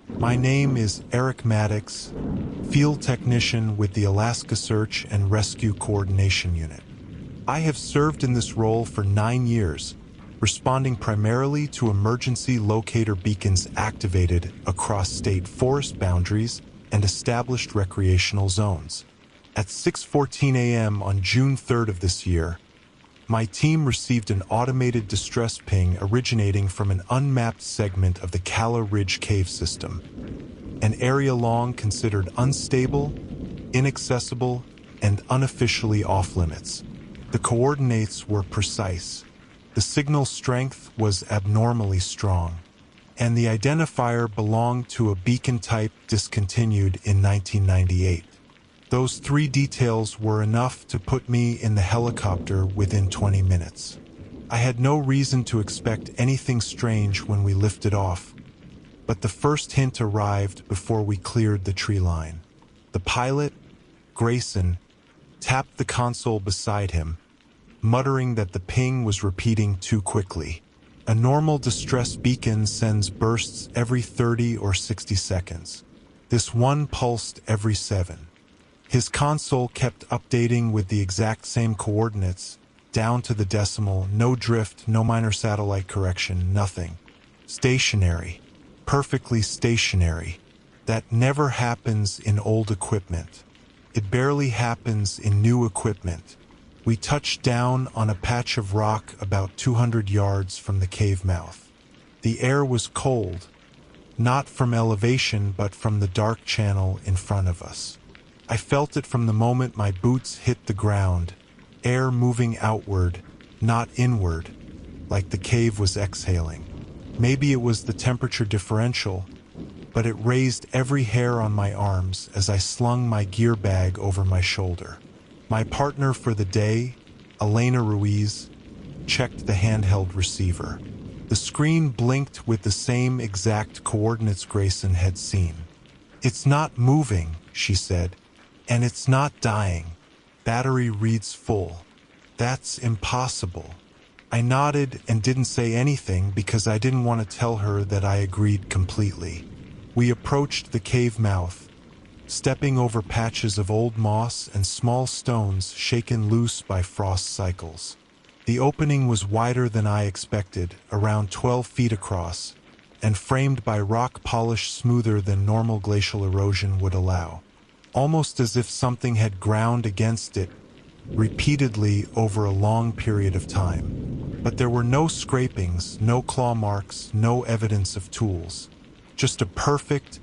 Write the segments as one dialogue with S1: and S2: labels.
S1: My name is Eric Maddox, field technician with the Alaska Search and Rescue Coordination Unit. I have served in this role for 9 years, responding primarily to emergency locator beacons activated across state forest boundaries and established recreational zones. At 6:14 a.m. on June 3rd of this year, my team received an automated distress ping originating from an unmapped segment of the Calla Ridge Cave system, an area long considered unstable, inaccessible, and unofficially off-limits. The coordinates were precise, the signal strength was abnormally strong, and the identifier belonged to a beacon type discontinued in 1998. Those 3 details were enough to put me in the helicopter within 20 minutes. I had no reason to expect anything strange when we lifted off, but the first hint arrived before we cleared the tree line. The pilot, Grayson, tapped the console beside him, muttering that the ping was repeating too quickly. A normal distress beacon sends bursts every 30 or 60 seconds. This one pulsed every 7. His console kept updating with the exact same coordinates, down to the decimal, no drift, no minor satellite correction, nothing. Stationary. Perfectly stationary. That never happens in old equipment. It barely happens in new equipment. We touched down on a patch of rock about 200 yards from the cave mouth. The air was cold, not from elevation but from the dark channel in front of us. I felt it from the moment my boots hit the ground, air moving outward, not inward, like the cave was exhaling. Maybe it was the temperature differential, but it raised every hair on my arms as I slung my gear bag over my shoulder. My partner for the day, Elena Ruiz, checked the handheld receiver. The screen blinked with the same exact coordinates Grayson had seen. "It's not moving," she said. "And it's not dying. Battery reads full." "That's impossible." I nodded and didn't say anything because I didn't want to tell her that I agreed completely. We approached the cave mouth, stepping over patches of old moss and small stones shaken loose by frost cycles. The opening was wider than I expected, around 12 feet across, and framed by rock polish smoother than normal glacial erosion would allow. Almost as if something had ground against it repeatedly over a long period of time. But there were no scrapings, no claw marks, no evidence of tools. Just a perfect,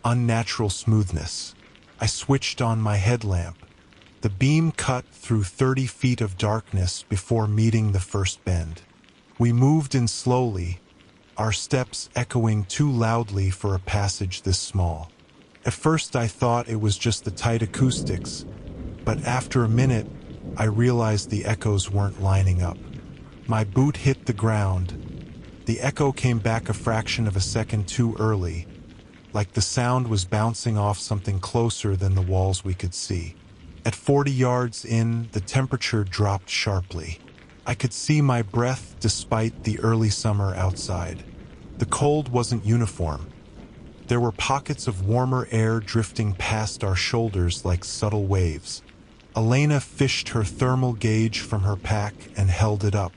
S1: unnatural smoothness. I switched on my headlamp. The beam cut through 30 feet of darkness before meeting the first bend. We moved in slowly, our steps echoing too loudly for a passage this small. At first I thought it was just the tight acoustics, but after a minute I realized the echoes weren't lining up. My boot hit the ground. The echo came back a fraction of a second too early, like the sound was bouncing off something closer than the walls we could see. At 40 yards in, the temperature dropped sharply. I could see my breath despite the early summer outside. The cold wasn't uniform. There were pockets of warmer air drifting past our shoulders like subtle waves. Elena fished her thermal gauge from her pack and held it up.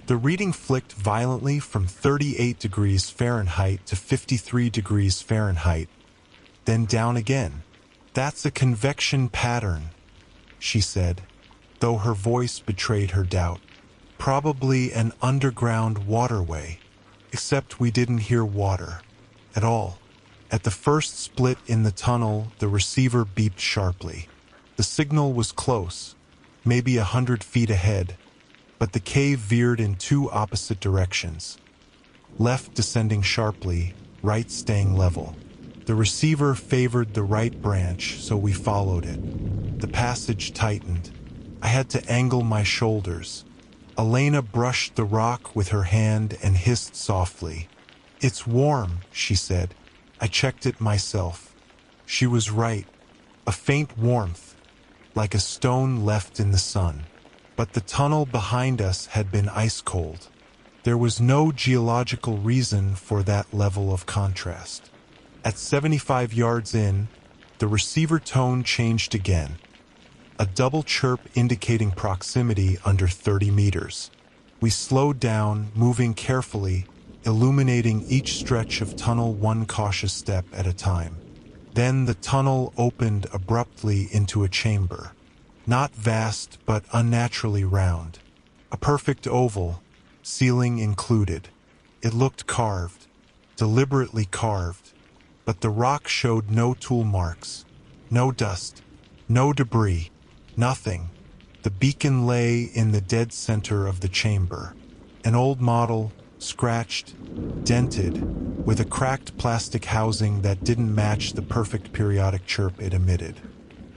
S1: The reading flicked violently from 38 degrees Fahrenheit to 53 degrees Fahrenheit, then down again. "That's a convection pattern," she said, though her voice betrayed her doubt. "Probably an underground waterway, except we didn't hear water at all." At the first split in the tunnel, the receiver beeped sharply. The signal was close, maybe 100 feet ahead, but the cave veered in 2 opposite directions. Left descending sharply, right staying level. The receiver favored the right branch, so we followed it. The passage tightened. I had to angle my shoulders. Elena brushed the rock with her hand and hissed softly. "It's warm," she said. I checked it myself. She was right. A faint warmth, like a stone left in the sun. But the tunnel behind us had been ice cold. There was no geological reason for that level of contrast. At 75 yards in, the receiver tone changed again, a double chirp indicating proximity under 30 meters. We slowed down, moving carefully, illuminating each stretch of tunnel one cautious step at a time. Then the tunnel opened abruptly into a chamber. Not vast, but unnaturally round. A perfect oval, ceiling included. It looked carved, deliberately carved, but the rock showed no tool marks, no dust, no debris, nothing. The beacon lay in the dead center of the chamber. An old model, scratched, dented, with a cracked plastic housing that didn't match the perfect periodic chirp it emitted.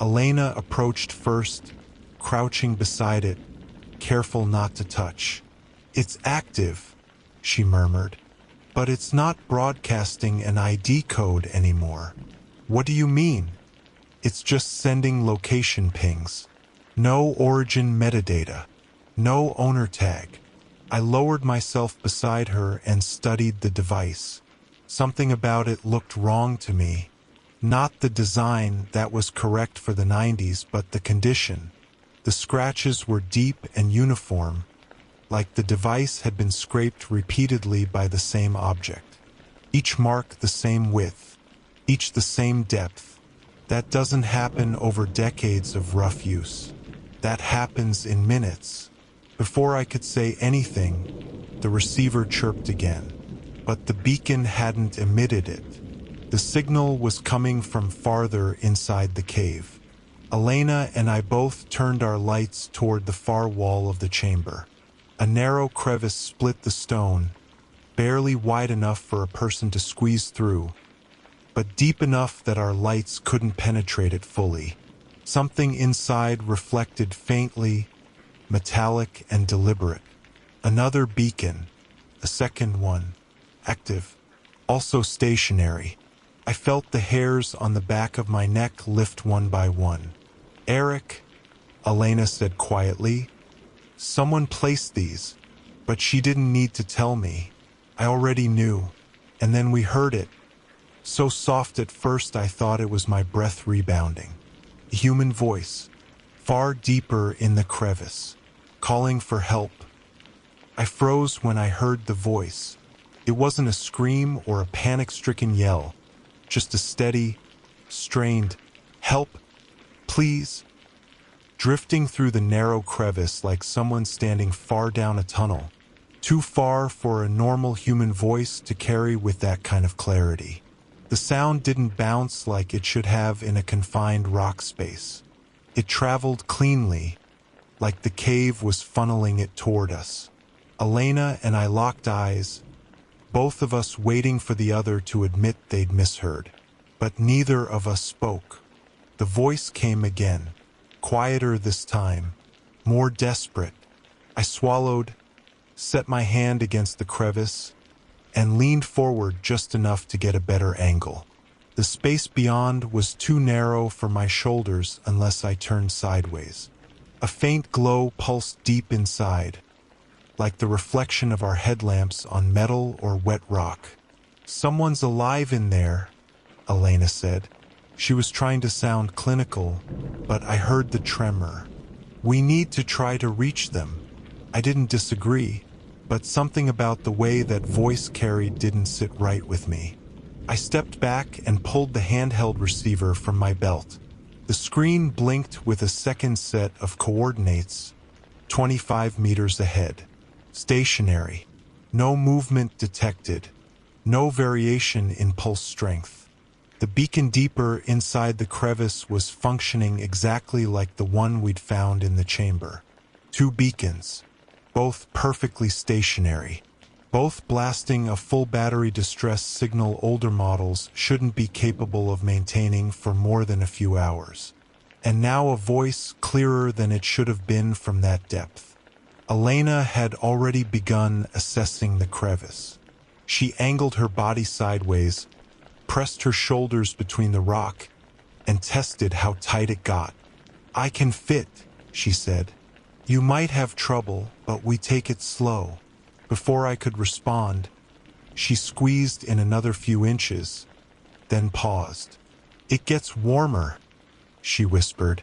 S1: Elena approached first, crouching beside it, careful not to touch. "It's active," she murmured, "but it's not broadcasting an ID code anymore." "What do you mean?" "It's just sending location pings. No origin metadata. No owner tag." I lowered myself beside her and studied the device. Something about it looked wrong to me. Not the design that was correct for the 90s, but the condition. The scratches were deep and uniform, like the device had been scraped repeatedly by the same object. Each mark the same width, each the same depth. That doesn't happen over decades of rough use. That happens in minutes. Before I could say anything, the receiver chirped again. But the beacon hadn't emitted it. The signal was coming from farther inside the cave. Elena and I both turned our lights toward the far wall of the chamber. A narrow crevice split the stone, barely wide enough for a person to squeeze through, but deep enough that our lights couldn't penetrate it fully. Something inside reflected faintly, metallic and deliberate. Another beacon, a second one, active, also stationary. I felt the hairs on the back of my neck lift one by one. "Eric," Elena said quietly, "someone placed these, but she didn't need to tell me. I already knew. And then we heard it. So soft at first I thought it was my breath rebounding. A human voice, far deeper in the crevice, calling for help. I froze when I heard the voice. It wasn't a scream or a panic-stricken yell, just a steady, strained, "Help, please," drifting through the narrow crevice like someone standing far down a tunnel, too far for a normal human voice to carry with that kind of clarity. The sound didn't bounce like it should have in a confined rock space. It traveled cleanly, like the cave was funneling it toward us. Elena and I locked eyes, both of us waiting for the other to admit they'd misheard. But neither of us spoke. The voice came again, quieter this time, more desperate. I swallowed, set my hand against the crevice, and leaned forward just enough to get a better angle. The space beyond was too narrow for my shoulders unless I turned sideways. A faint glow pulsed deep inside, like the reflection of our headlamps on metal or wet rock. "Someone's alive in there," Elena said. She was trying to sound clinical, but I heard the tremor. "We need to try to reach them." I didn't disagree, but something about the way that voice carried didn't sit right with me. I stepped back and pulled the handheld receiver from my belt. The screen blinked with a second set of coordinates, 25 meters ahead. Stationary. No movement detected. No variation in pulse strength. The beacon deeper inside the crevice was functioning exactly like the one we'd found in the chamber. 2 beacons, both perfectly stationary. Both blasting a full battery distress signal older models shouldn't be capable of maintaining for more than a few hours. And now a voice clearer than it should have been from that depth. Elena had already begun assessing the crevice. She angled her body sideways, pressed her shoulders between the rock, and tested how tight it got. "I can fit," she said. "You might have trouble, but we take it slow." Before I could respond, she squeezed in another few inches, then paused. "It gets warmer," she whispered.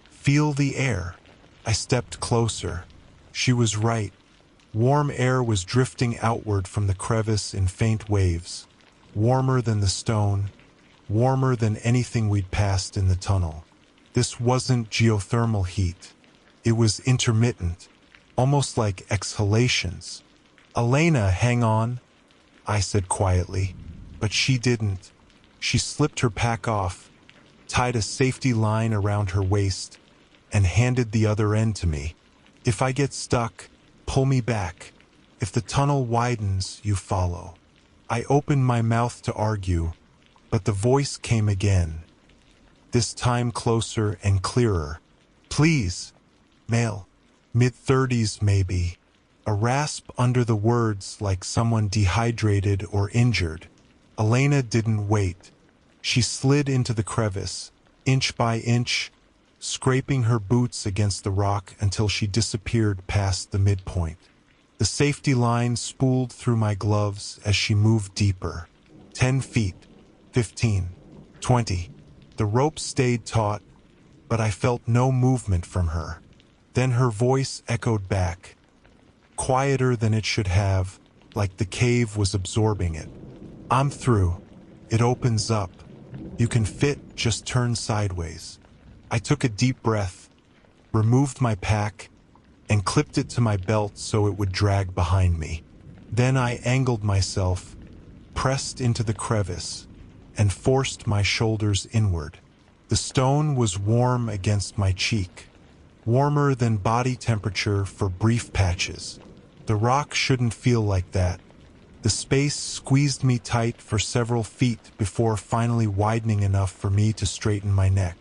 S1: "Feel the air." I stepped closer. She was right. Warm air was drifting outward from the crevice in faint waves. Warmer than the stone, warmer than anything we'd passed in the tunnel. This wasn't geothermal heat. It was intermittent, almost like exhalations. "Elena, hang on," I said quietly, but she didn't. She slipped her pack off, tied a safety line around her waist, and handed the other end to me. "If I get stuck, pull me back. If the tunnel widens, you follow." I opened my mouth to argue, but the voice came again, this time closer and clearer. "Please." Male. Mid-30s maybe. A rasp under the words like someone dehydrated or injured. Elena didn't wait. She slid into the crevice, inch by inch, scraping her boots against the rock until she disappeared past the midpoint. The safety line spooled through my gloves as she moved deeper. 10 feet, 15, 20. The rope stayed taut, but I felt no movement from her. Then her voice echoed back, quieter than it should have, like the cave was absorbing it. "I'm through. It opens up. You can fit, just turn sideways." I took a deep breath, removed my pack, and clipped it to my belt so it would drag behind me. Then I angled myself, pressed into the crevice, and forced my shoulders inward. The stone was warm against my cheek, warmer than body temperature for brief patches. The rock shouldn't feel like that. The space squeezed me tight for several feet before finally widening enough for me to straighten my neck.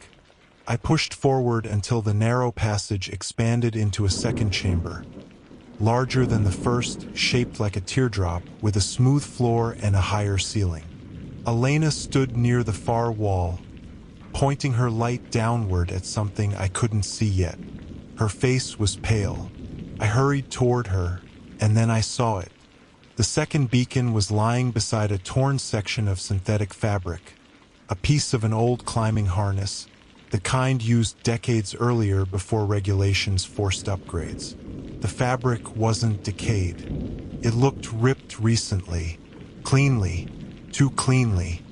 S1: I pushed forward until the narrow passage expanded into a second chamber, larger than the first, shaped like a teardrop, with a smooth floor and a higher ceiling. Elena stood near the far wall, pointing her light downward at something I couldn't see yet. Her face was pale. I hurried toward her, and then I saw it. The second beacon was lying beside a torn section of synthetic fabric, a piece of an old climbing harness, the kind used decades earlier before regulations forced upgrades. The fabric wasn't decayed. It looked ripped recently, cleanly, too cleanly.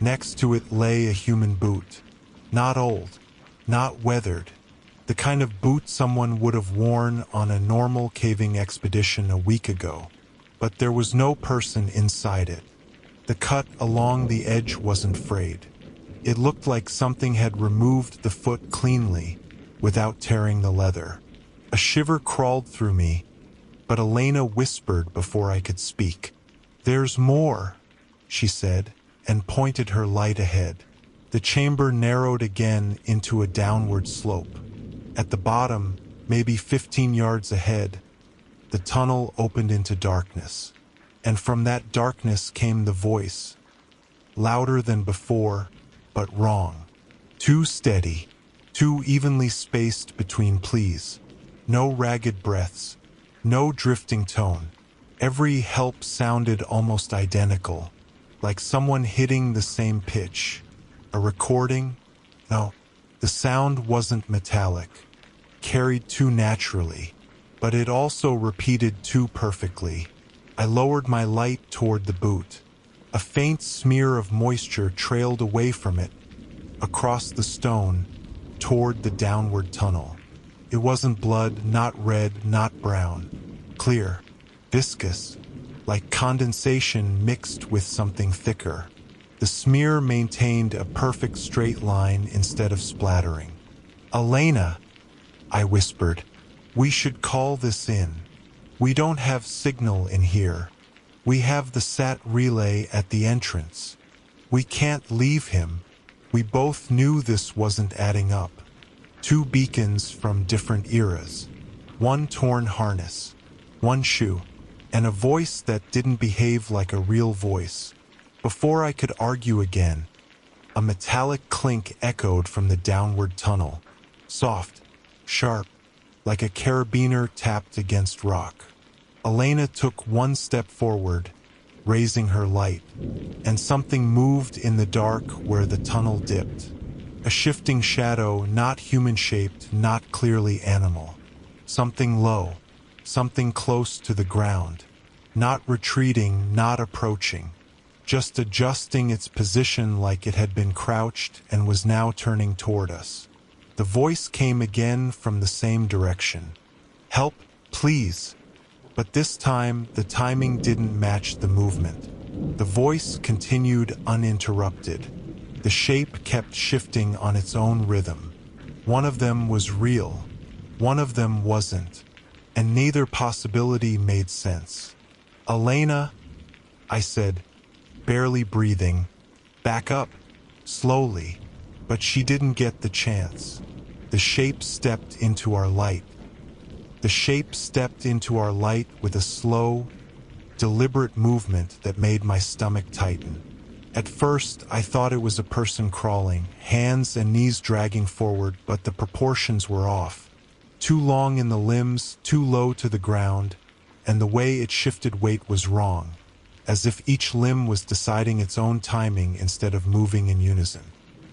S1: Next to it lay a human boot. Not old, not weathered. The kind of boot someone would have worn on a normal caving expedition a week ago. But there was no person inside it. The cut along the edge wasn't frayed. It looked like something had removed the foot cleanly, without tearing the leather. A shiver crawled through me, but Elena whispered before I could speak. "There's more," she said, and pointed her light ahead. The chamber narrowed again into a downward slope. At the bottom, maybe 15 yards ahead, the tunnel opened into darkness. And from that darkness came the voice, louder than before, but wrong. Too steady, too evenly spaced between pleas. No ragged breaths, no drifting tone. Every help sounded almost identical, like someone hitting the same pitch. A recording? No, the sound wasn't metallic, carried too naturally, but it also repeated too perfectly. I lowered my light toward the boot. A faint smear of moisture trailed away from it, across the stone, toward the downward tunnel. It wasn't blood, not red, not brown. Clear, viscous, like condensation mixed with something thicker. The smear maintained a perfect straight line instead of splattering. "Elena," I whispered, "we should call this in. We don't have signal in here. We have the sat relay at the entrance. We can't leave him." We both knew this wasn't adding up. Two beacons from different eras. One torn harness, one shoe, and a voice that didn't behave like a real voice. Before I could argue again, a metallic clink echoed from the downward tunnel. Soft, sharp, like a carabiner tapped against rock. Elena took one step forward, raising her light, and something moved in the dark where the tunnel dipped. A shifting shadow, not human-shaped, not clearly animal. Something low, something close to the ground. Not retreating, not approaching. Just adjusting its position like it had been crouched and was now turning toward us. The voice came again from the same direction. "Help, please." But this time, the timing didn't match the movement. The voice continued uninterrupted. The shape kept shifting on its own rhythm. One of them was real. One of them wasn't. And neither possibility made sense. "Elena," I said, barely breathing. "Back up." Slowly. But she didn't get the chance. The shape stepped into our light. The shape stepped into our light with a slow, deliberate movement that made my stomach tighten. At first, I thought it was a person crawling, hands and knees dragging forward, but the proportions were off. Too long in the limbs, too low to the ground, and the way it shifted weight was wrong, as if each limb was deciding its own timing instead of moving in unison.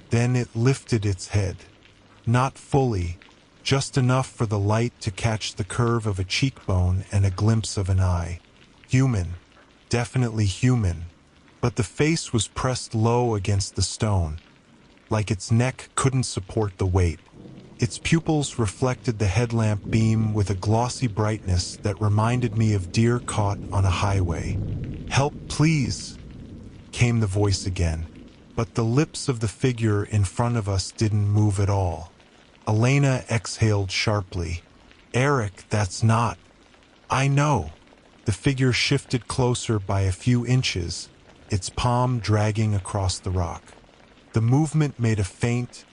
S1: Then it lifted its head. Not fully, just enough for the light to catch the curve of a cheekbone and a glimpse of an eye. Human, definitely human, but the face was pressed low against the stone, like its neck couldn't support the weight. Its pupils reflected the headlamp beam with a glossy brightness that reminded me of deer caught on a highway. "Help, please," came the voice again, but the lips of the figure in front of us didn't move at all. Elena exhaled sharply. "Eric, that's not." "I know." The figure shifted closer by a few inches, its palm dragging across the rock. The movement made a faint,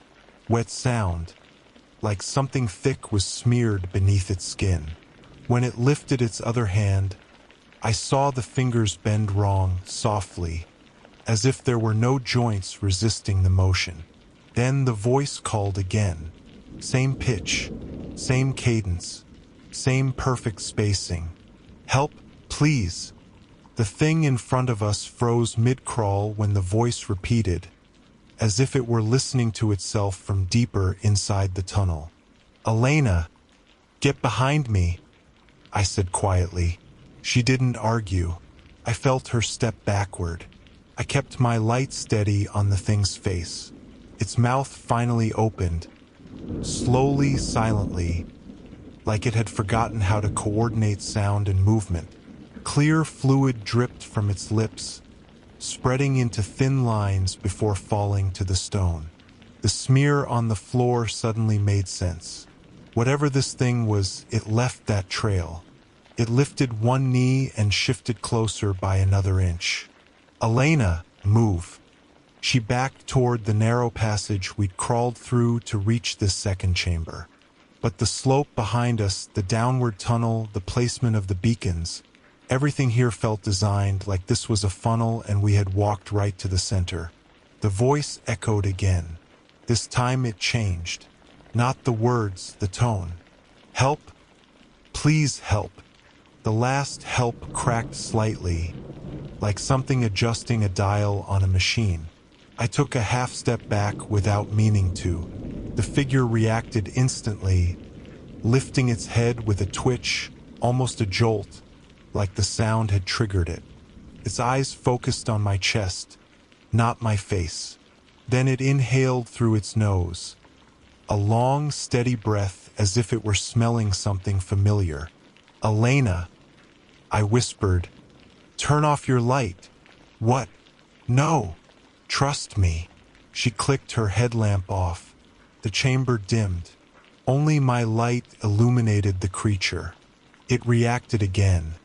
S1: wet sound, like something thick was smeared beneath its skin. When it lifted its other hand, I saw the fingers bend wrong, softly, as if there were no joints resisting the motion. Then the voice called again. Same pitch, same cadence, same perfect spacing. "Help, please." The thing in front of us froze mid-crawl when the voice repeated, as if it were listening to itself from deeper inside the tunnel. "Elena, get behind me," I said quietly. She didn't argue. I felt her step backward. I kept my light steady on the thing's face. Its mouth finally opened, slowly, silently, like it had forgotten how to coordinate sound and movement. Clear fluid dripped from its lips, spreading into thin lines before falling to the stone. The smear on the floor suddenly made sense. Whatever this thing was, it left that trail. It lifted one knee and shifted closer by another inch. "Elena, move." She backed toward the narrow passage we'd crawled through to reach this second chamber. But the slope behind us, the downward tunnel, the placement of the beacons, everything here felt designed like this was a funnel and we had walked right to the center. The voice echoed again. This time it changed. Not the words, the tone. "Help. Please help." The last "help" cracked slightly, like something adjusting a dial on a machine. I took a half step back without meaning to. The figure reacted instantly, lifting its head with a twitch, almost a jolt, like the sound had triggered it. Its eyes focused on my chest, not my face. Then it inhaled through its nose. A long, steady breath as if it were smelling something familiar. "Elena," I whispered, "turn off your light." "What?" "No. Trust me." She clicked her headlamp off. The chamber dimmed. Only my light illuminated the creature. It reacted again,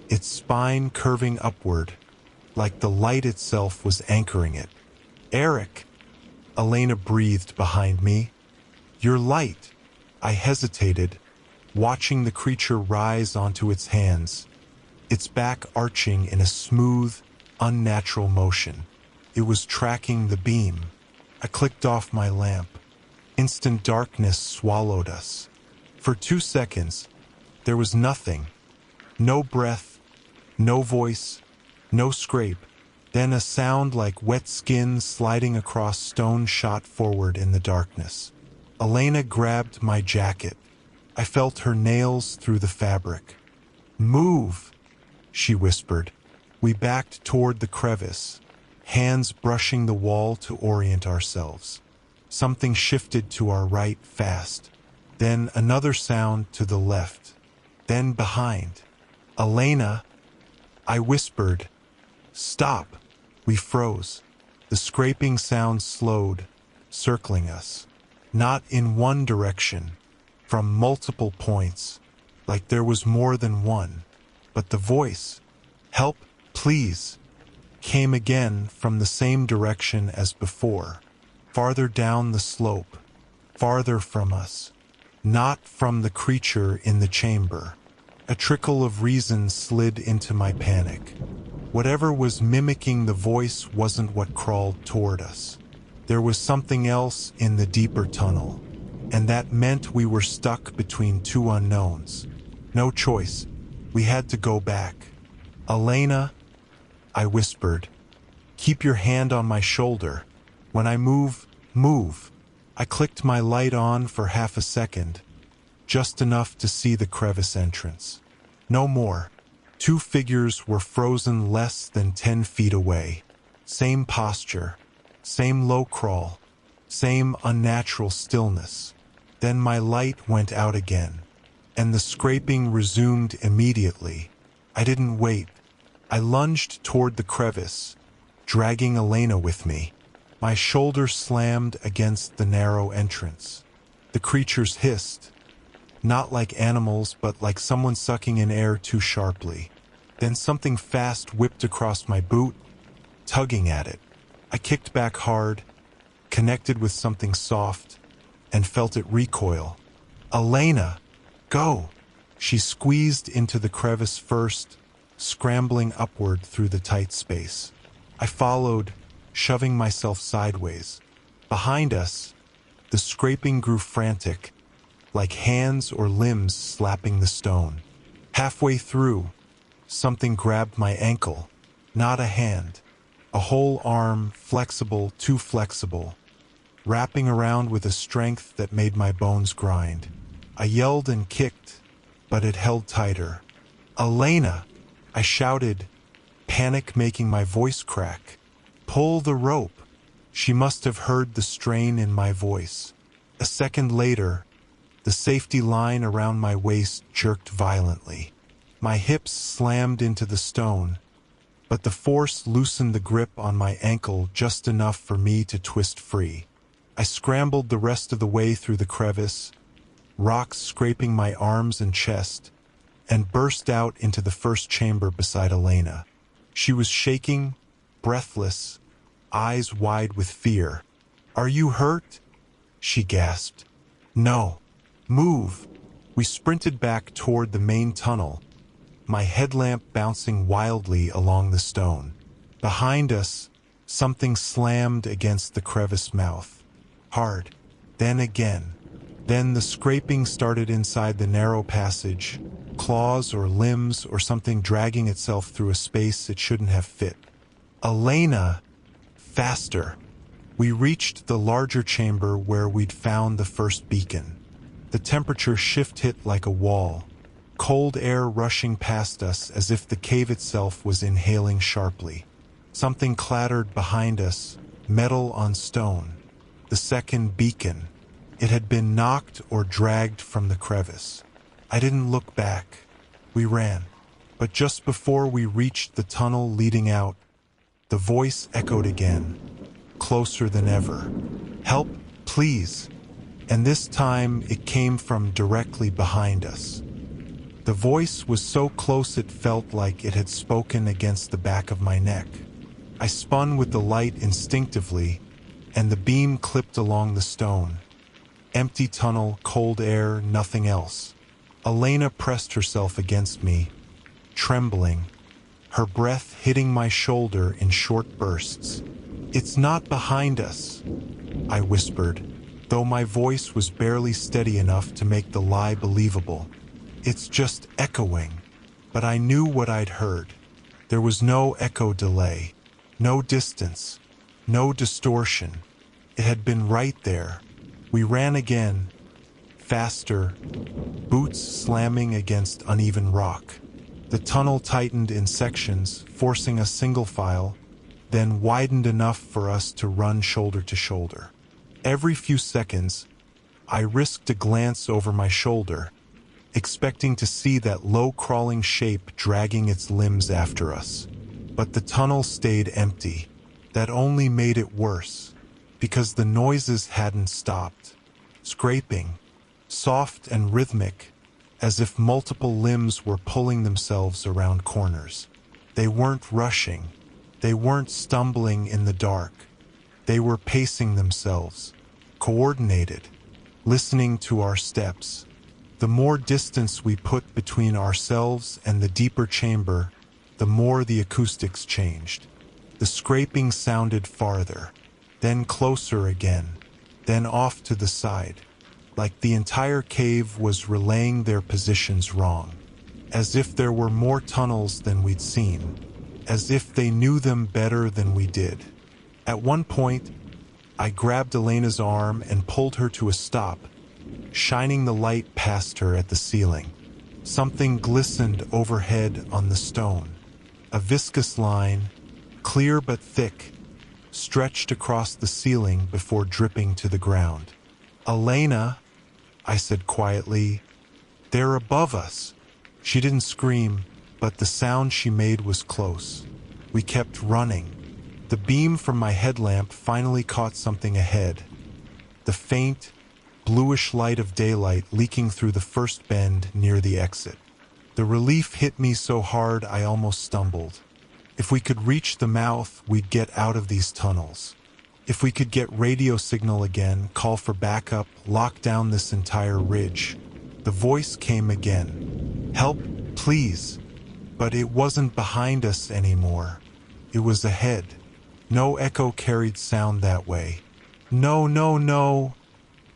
S1: its spine curving upward, like the light itself was anchoring it. "Eric," Elena breathed behind me. "Your light." I hesitated, watching the creature rise onto its hands, its back arching in a smooth, unnatural motion. It was tracking the beam. I clicked off my lamp. Instant darkness swallowed us. For 2 seconds, there was nothing. No breath, no voice, No scrape. Then a sound like wet skin sliding across stone shot forward in the darkness. Elena grabbed my jacket. I felt her nails through the fabric. "Move," she whispered. We backed toward the crevice, hands brushing the wall to orient ourselves. Something shifted to our right fast. Then another sound to the left. Then behind. "Elena," I whispered. "Stop." We froze. The scraping sound slowed, circling us. Not in one direction, from multiple points, like there was more than one. But the voice, "Help, please," came again from the same direction as before, farther down the slope, farther from us, not from the creature in the chamber. A trickle of reason slid into my panic. Whatever was mimicking the voice wasn't what crawled toward us. There was something else in the deeper tunnel, and that meant we were stuck between two unknowns. No choice. We had to go back. "Elena," I whispered, "keep your hand on my shoulder. When I move, move." I clicked my light on for half a second, just enough to see the crevice entrance. No more. Two figures were frozen less than 10 feet away. Same posture, same low crawl, same unnatural stillness. Then my light went out again, and the scraping resumed immediately. I didn't wait. I lunged toward the crevice, dragging Elena with me. My shoulder slammed against the narrow entrance. The creatures hissed, not like animals, but like someone sucking in air too sharply. Then something fast whipped across my boot, tugging at it. I kicked back hard, connected with something soft, and felt it recoil. "Elena, go!" She squeezed into the crevice first, scrambling upward through the tight space. I followed, shoving myself sideways. Behind us, the scraping grew frantic, like hands or limbs slapping the stone. Halfway through, something grabbed my ankle. Not a hand. A whole arm, flexible, too flexible, wrapping around with a strength that made my bones grind. I yelled and kicked, but it held tighter. "Elena!" I shouted, panic making my voice crack. "Pull the rope." She must have heard the strain in my voice. A second later, the safety line around my waist jerked violently. My hips slammed into the stone, but the force loosened the grip on my ankle just enough for me to twist free. I scrambled the rest of the way through the crevice, rocks scraping my arms and chest, and burst out into the first chamber beside Elena. She was shaking, breathless, eyes wide with fear. "Are you hurt?" she gasped. "No. Move." We sprinted back toward the main tunnel, my headlamp bouncing wildly along the stone. Behind us, something slammed against the crevice mouth. Hard. Then again. Then the scraping started inside the narrow passage, claws or limbs or something dragging itself through a space it shouldn't have fit. "Elena!" Faster. We reached the larger chamber where we'd found the first beacon. The temperature shift hit like a wall, cold air rushing past us as if the cave itself was inhaling sharply. Something clattered behind us, metal on stone. The second beacon. It had been knocked or dragged from the crevice. I didn't look back. We ran. But just before we reached the tunnel leading out, the voice echoed again, closer than ever. "Help, please." And this time it came from directly behind us. The voice was so close it felt like it had spoken against the back of my neck. I spun with the light instinctively, and the beam clipped along the stone. Empty tunnel, cold air, nothing else. Elena pressed herself against me, trembling, her breath hitting my shoulder in short bursts. "It's not behind us," I whispered, though my voice was barely steady enough to make the lie believable. "It's just echoing." But I knew what I'd heard. There was no echo delay, no distance, no distortion. It had been right there. We ran again, faster, boots slamming against uneven rock. The tunnel tightened in sections, forcing us single file, then widened enough for us to run shoulder to shoulder. Every few seconds, I risked a glance over my shoulder, expecting to see that low-crawling shape dragging its limbs after us. But the tunnel stayed empty. That only made it worse, because the noises hadn't stopped. Scraping, soft and rhythmic, as if multiple limbs were pulling themselves around corners. They weren't rushing. They weren't stumbling in the dark. They were pacing themselves, coordinated, listening to our steps. The more distance we put between ourselves and the deeper chamber, the more the acoustics changed. The scraping sounded farther, then closer again, then off to the side, like the entire cave was relaying their positions wrong, as if there were more tunnels than we'd seen, as if they knew them better than we did. At one point, I grabbed Elena's arm and pulled her to a stop, shining the light past her at the ceiling. Something glistened overhead on the stone. A viscous line, clear but thick, stretched across the ceiling before dripping to the ground. "Elena," I said quietly, "they're above us." She didn't scream, but the sound she made was close. We kept running. The beam from my headlamp finally caught something ahead. The faint, bluish light of daylight leaking through the first bend near the exit. The relief hit me so hard I almost stumbled. If we could reach the mouth, we'd get out of these tunnels. If we could get radio signal again, call for backup, lock down this entire ridge. The voice came again. "Help, please." But it wasn't behind us anymore. It was ahead. No echo carried sound that way. "No, no, no,"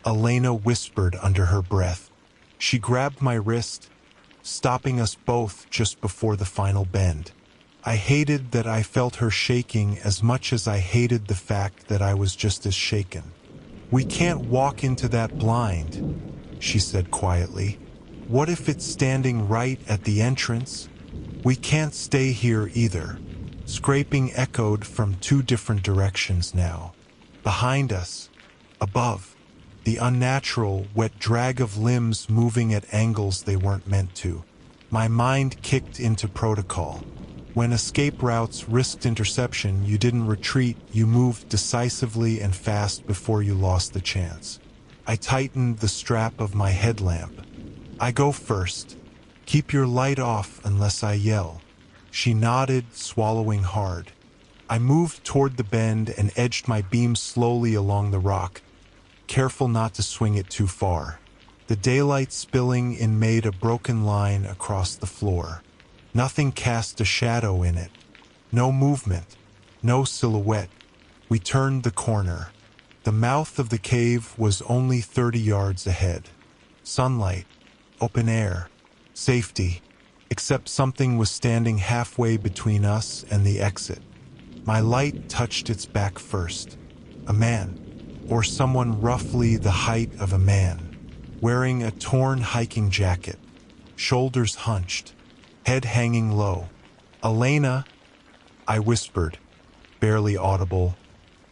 S1: Elena whispered under her breath. She grabbed my wrist, stopping us both just before the final bend. I hated that I felt her shaking as much as I hated the fact that I was just as shaken. "We can't walk into that blind," she said quietly. "What if it's standing right at the entrance? We can't stay here either." Scraping echoed from two different directions now. Behind us, above, the unnatural, wet drag of limbs moving at angles they weren't meant to. My mind kicked into protocol. When escape routes risked interception, you didn't retreat, you moved decisively and fast before you lost the chance. I tightened the strap of my headlamp. "I go first. Keep your light off unless I yell." She nodded, swallowing hard. I moved toward the bend and edged my beam slowly along the rock, careful not to swing it too far. The daylight spilling in made a broken line across the floor. Nothing cast a shadow in it. No movement. No silhouette. We turned the corner. The mouth of the cave was only 30 yards ahead. Sunlight. Open air. Safety. Except something was standing halfway between us and the exit. My light touched its back first. A man. Or someone roughly the height of a man. Wearing a torn hiking jacket. Shoulders hunched. Head hanging low. "Elena," I whispered, barely audible.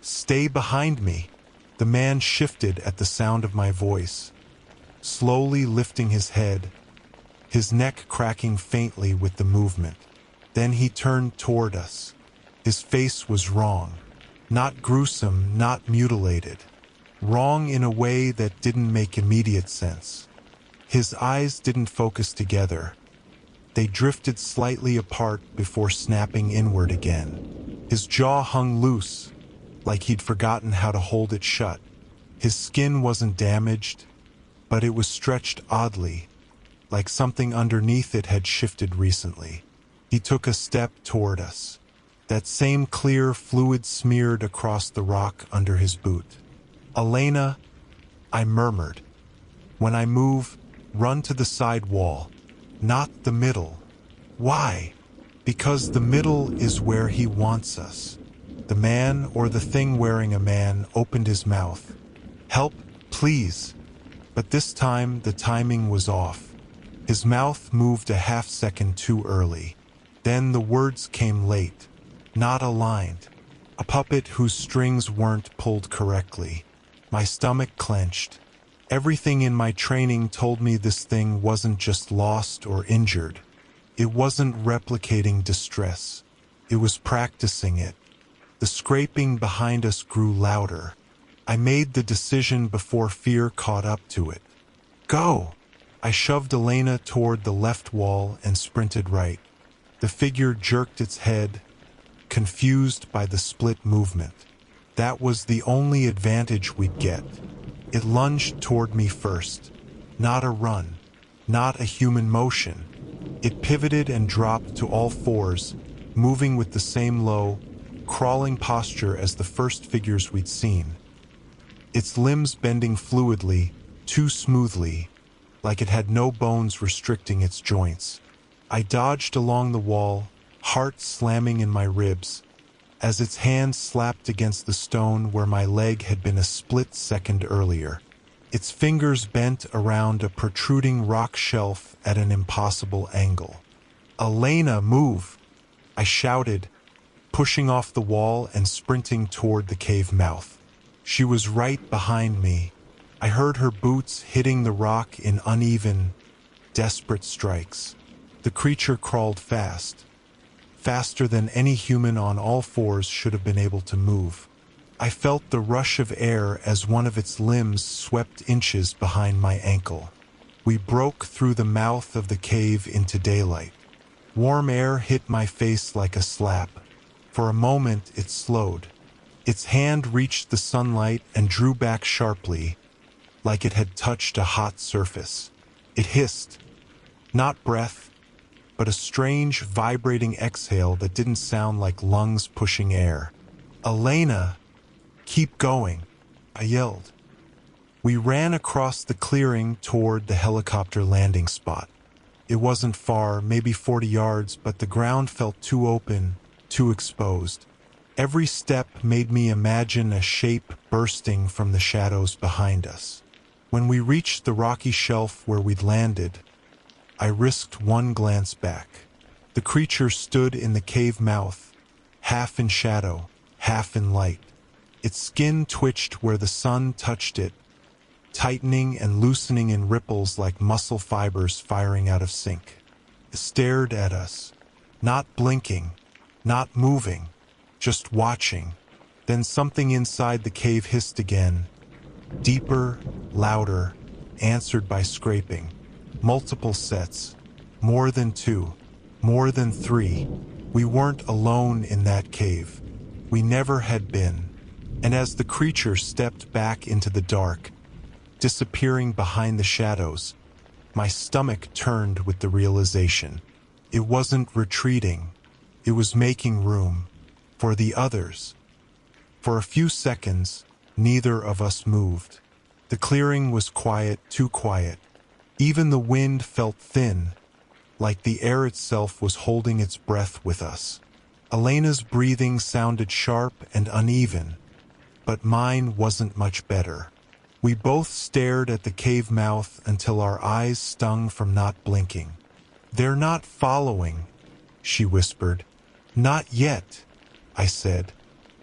S1: "Stay behind me." The man shifted at the sound of my voice, slowly lifting his head, his neck cracking faintly with the movement. Then he turned toward us. His face was wrong. Not gruesome, not mutilated. Wrong in a way that didn't make immediate sense. His eyes didn't focus together. They drifted slightly apart before snapping inward again. His jaw hung loose, like he'd forgotten how to hold it shut. His skin wasn't damaged, but it was stretched oddly, like something underneath it had shifted recently. He took a step toward us. That same clear fluid smeared across the rock under his boot. "Elena," I murmured. "When I move, run to the side wall. Not the middle." "Why?" Because the middle is where he wants us. The man or the thing wearing a man opened his mouth. Help, please. But this time the timing was off. His mouth moved a half-second too early. Then the words came late, not aligned. A puppet whose strings weren't pulled correctly. My stomach clenched. Everything in my training told me this thing wasn't just lost or injured. It wasn't replicating distress. It was practicing it. The scraping behind us grew louder. I made the decision before fear caught up to it. Go! I shoved Elena toward the left wall and sprinted right. The figure jerked its head, confused by the split movement. That was the only advantage we'd get. It lunged toward me first. Not a run. Not a human motion. It pivoted and dropped to all fours, moving with the same low, crawling posture as the first figures we'd seen. Its limbs bending fluidly, too smoothly, like it had no bones restricting its joints. I dodged along the wall, heart slamming in my ribs, as its hand slapped against the stone where my leg had been a split second earlier. Its fingers bent around a protruding rock shelf at an impossible angle. "Elena, move!" I shouted, pushing off the wall and sprinting toward the cave mouth. She was right behind me. I heard her boots hitting the rock in uneven, desperate strikes. The creature crawled fast, faster than any human on all fours should have been able to move. I felt the rush of air as one of its limbs swept inches behind my ankle. We broke through the mouth of the cave into daylight. Warm air hit my face like a slap. For a moment it slowed. Its hand reached the sunlight and drew back sharply, like it had touched a hot surface. It hissed. Not breath, but a strange, vibrating exhale that didn't sound like lungs pushing air. "Elena, keep going," I yelled. We ran across the clearing toward the helicopter landing spot. It wasn't far, maybe 40 yards, but the ground felt too open, too exposed. Every step made me imagine a shape bursting from the shadows behind us. When we reached the rocky shelf where we'd landed, I risked one glance back. The creature stood in the cave mouth, half in shadow, half in light. Its skin twitched where the sun touched it, tightening and loosening in ripples like muscle fibers firing out of sync. It stared at us, not blinking, not moving, just watching. Then something inside the cave hissed again, deeper, louder, answered by scraping. Multiple sets. More than 2. More than 3. We weren't alone in that cave. We never had been. And as the creature stepped back into the dark, disappearing behind the shadows, my stomach turned with the realization. It wasn't retreating. It was making room. For the others. For a few seconds, neither of us moved. The clearing was quiet, too quiet. Even the wind felt thin, like the air itself was holding its breath with us. Elena's breathing sounded sharp and uneven, but mine wasn't much better. We both stared at the cave mouth until our eyes stung from not blinking. "They're not following," she whispered. "Not yet," I said.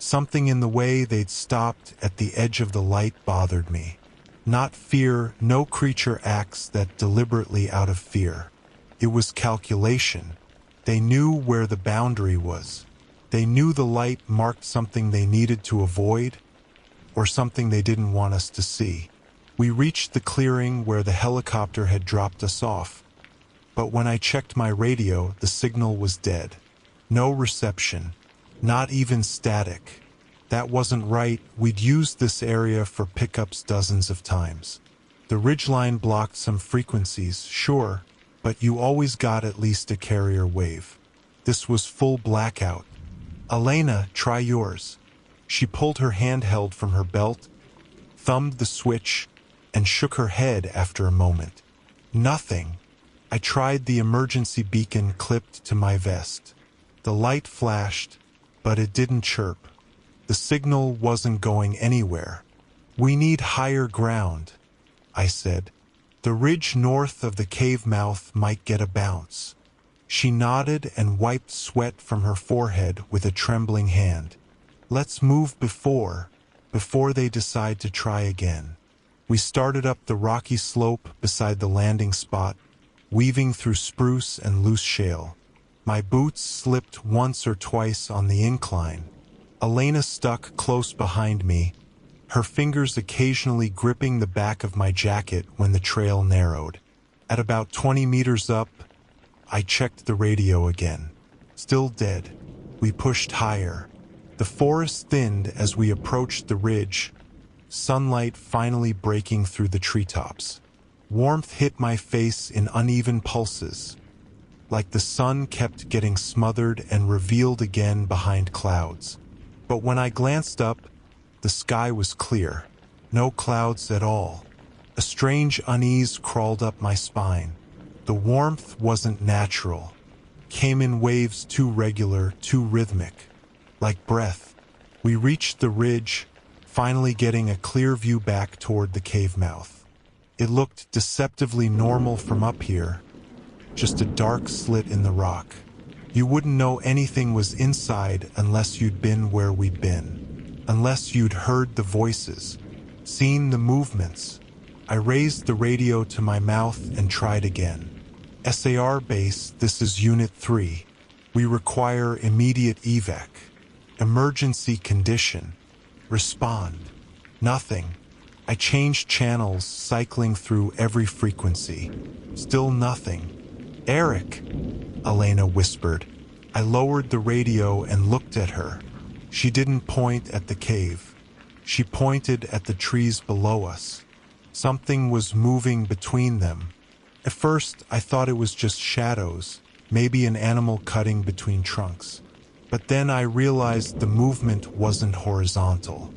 S1: Something in the way they'd stopped at the edge of the light bothered me. Not fear, no creature acts that deliberately out of fear. It was calculation. They knew where the boundary was. They knew the light marked something they needed to avoid, or something they didn't want us to see. We reached the clearing where the helicopter had dropped us off. But when I checked my radio, the signal was dead. No reception. Not even static. That wasn't right. We'd used this area for pickups dozens of times. The ridgeline blocked some frequencies, sure, but you always got at least a carrier wave. This was full blackout. "Elena, try yours." She pulled her handheld from her belt, thumbed the switch, and shook her head after a moment. Nothing. I tried the emergency beacon clipped to my vest. The light flashed, but it didn't chirp. The signal wasn't going anywhere. "We need higher ground," I said. "The ridge north of the cave mouth might get a bounce." She nodded and wiped sweat from her forehead with a trembling hand. "Let's move before they decide to try again." We started up the rocky slope beside the landing spot, weaving through spruce and loose shale. My boots slipped once or twice on the incline. Elena stuck close behind me, her fingers occasionally gripping the back of my jacket when the trail narrowed. At about 20 meters up, I checked the radio again. Still dead. We pushed higher. The forest thinned as we approached the ridge, sunlight finally breaking through the treetops. Warmth hit my face in uneven pulses, like the sun kept getting smothered and revealed again behind clouds. But when I glanced up, the sky was clear. No clouds at all. A strange unease crawled up my spine. The warmth wasn't natural. Came in waves too regular, too rhythmic. Like breath. We reached the ridge, finally getting a clear view back toward the cave mouth. It looked deceptively normal from up here. Just a dark slit in the rock. You wouldn't know anything was inside unless you'd been where we'd been. Unless you'd heard the voices, seen the movements. I raised the radio to my mouth and tried again. "SAR base, this is Unit 3. We require immediate evac. Emergency condition. Respond." Nothing. I changed channels, cycling through every frequency. Still nothing. "Eric," Elena whispered. I lowered the radio and looked at her. She didn't point at the cave. She pointed at the trees below us. Something was moving between them. At first, I thought it was just shadows, maybe an animal cutting between trunks. But then I realized the movement wasn't horizontal.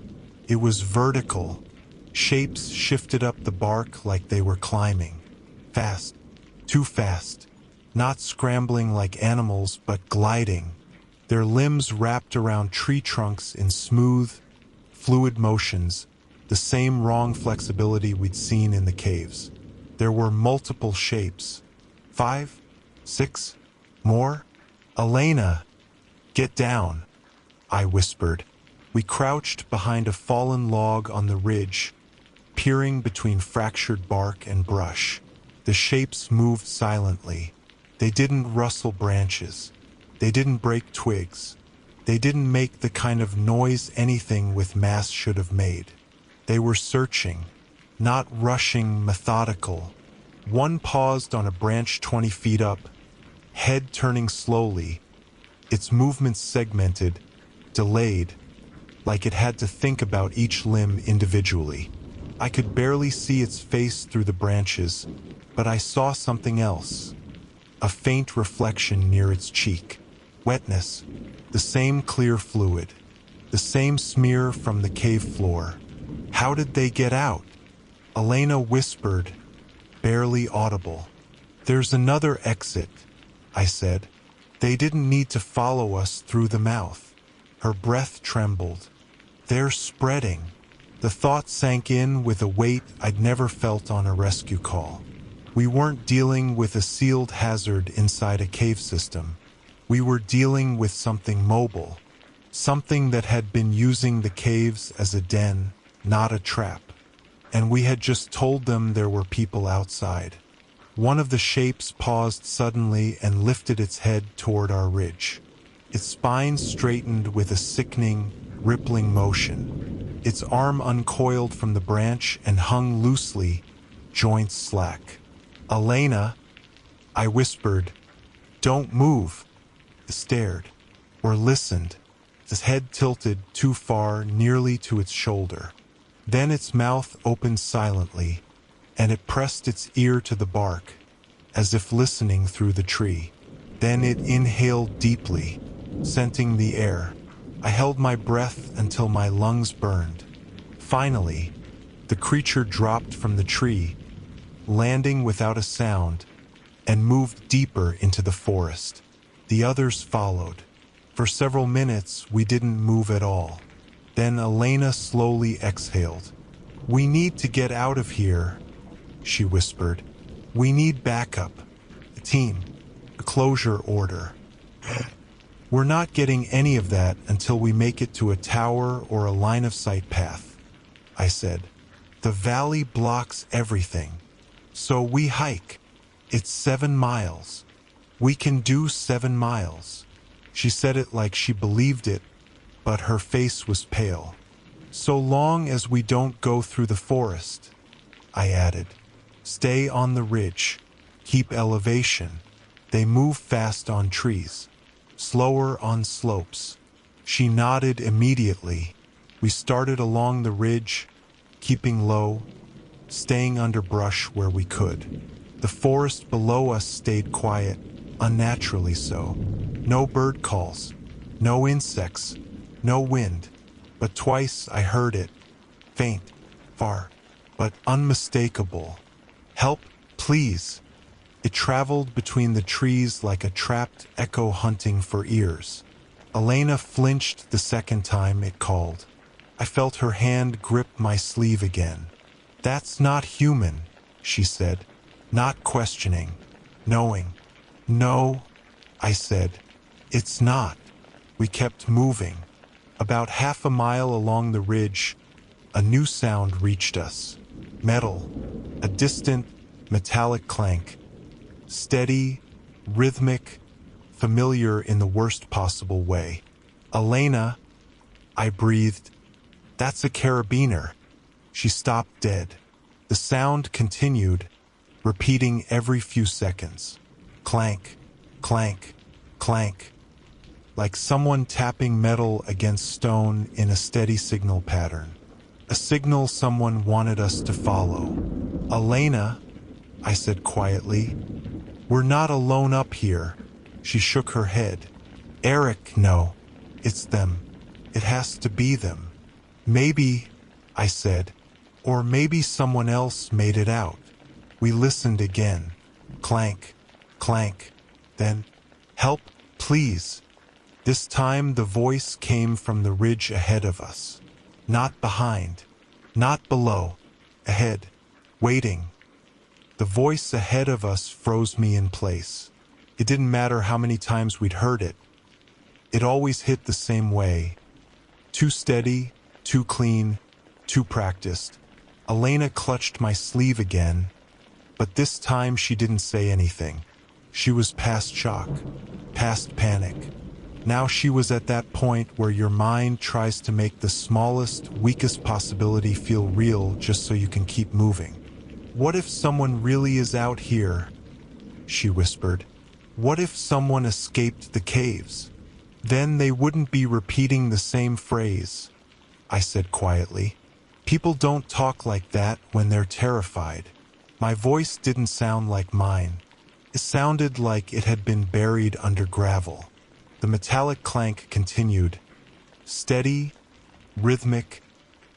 S1: It was vertical. Shapes shifted up the bark like they were climbing. Fast. Too fast. Not scrambling like animals, but gliding. Their limbs wrapped around tree trunks in smooth, fluid motions, the same wrong flexibility we'd seen in the caves. There were multiple shapes. 5, 6, more? "Elena, get down," I whispered. We crouched behind a fallen log on the ridge, peering between fractured bark and brush. The shapes moved silently. They didn't rustle branches. They didn't break twigs. They didn't make the kind of noise anything with mass should have made. They were searching, not rushing, methodical. One paused on a branch 20 feet up, head turning slowly, its movements segmented, delayed, like it had to think about each limb individually. I could barely see its face through the branches, but I saw something else. A faint reflection near its cheek. Wetness. The same clear fluid. The same smear from the cave floor. How did they get out? Elena whispered, barely audible. "There's another exit," I said. "They didn't need to follow us through the mouth." Her breath trembled. "They're spreading." The thought sank in with a weight I'd never felt on a rescue call. We weren't dealing with a sealed hazard inside a cave system. We were dealing with something mobile, something that had been using the caves as a den, not a trap. And we had just told them there were people outside. One of the shapes paused suddenly and lifted its head toward our ridge. Its spine straightened with a sickening, rippling motion. Its arm uncoiled from the branch and hung loosely, joints slack. "Elena," I whispered, "don't move." It stared, or listened, its head tilted too far, nearly to its shoulder. Then its mouth opened silently, and it pressed its ear to the bark, as if listening through the tree. Then it inhaled deeply, scenting the air. I held my breath until my lungs burned. Finally, the creature dropped from the tree, landing without a sound, and moved deeper into the forest. The others followed. For several minutes, we didn't move at all. Then Elena slowly exhaled. "We need to get out of here," she whispered. "We need backup. A team. A closure order." "We're not getting any of that until we make it to a tower or a line-of-sight path," I said. "The valley blocks everything. So we hike. It's 7 miles. We can do 7 miles." She said it like she believed it, but her face was pale. "So long as we don't go through the forest," I added. "Stay on the ridge. Keep elevation. They move fast on trees. Slower on slopes." She nodded immediately. We started along the ridge, keeping low, staying under brush where we could. The forest below us stayed quiet, unnaturally so. No bird calls, no insects, no wind. But twice I heard it, faint, far, but unmistakable. "Help, please." It traveled between the trees like a trapped echo hunting for ears. Elena flinched the second time it called. I felt her hand grip my sleeve again. "That's not human," she said, not questioning, knowing. "No," I said, "it's not." We kept moving. About half a mile along the ridge, a new sound reached us. Metal, a distant, metallic clank. Steady, rhythmic, familiar in the worst possible way. "Elena," I breathed. "That's a carabiner." She stopped dead. The sound continued, repeating every few seconds. Clank, clank, clank. Like someone tapping metal against stone in a steady signal pattern. A signal someone wanted us to follow. "Elena," I said quietly, "we're not alone up here." She shook her head. "Eric, no. It's them. It has to be them." "Maybe," I said, "or maybe someone else made it out." We listened again. Clank, clank. Then, "Help, please." This time the voice came from the ridge ahead of us. Not behind. Not below. Ahead. Waiting. The voice ahead of us froze me in place. It didn't matter how many times we'd heard it. It always hit the same way. Too steady, too clean, too practiced. Elena clutched my sleeve again, but this time she didn't say anything. She was past shock, past panic. Now she was at that point where your mind tries to make the smallest, weakest possibility feel real just so you can keep moving. "What if someone really is out here?" she whispered. "What if someone escaped the caves? Then they wouldn't be repeating the same phrase," I said quietly. "People don't talk like that when they're terrified." My voice didn't sound like mine. It sounded like it had been buried under gravel. The metallic clank continued. Steady, rhythmic,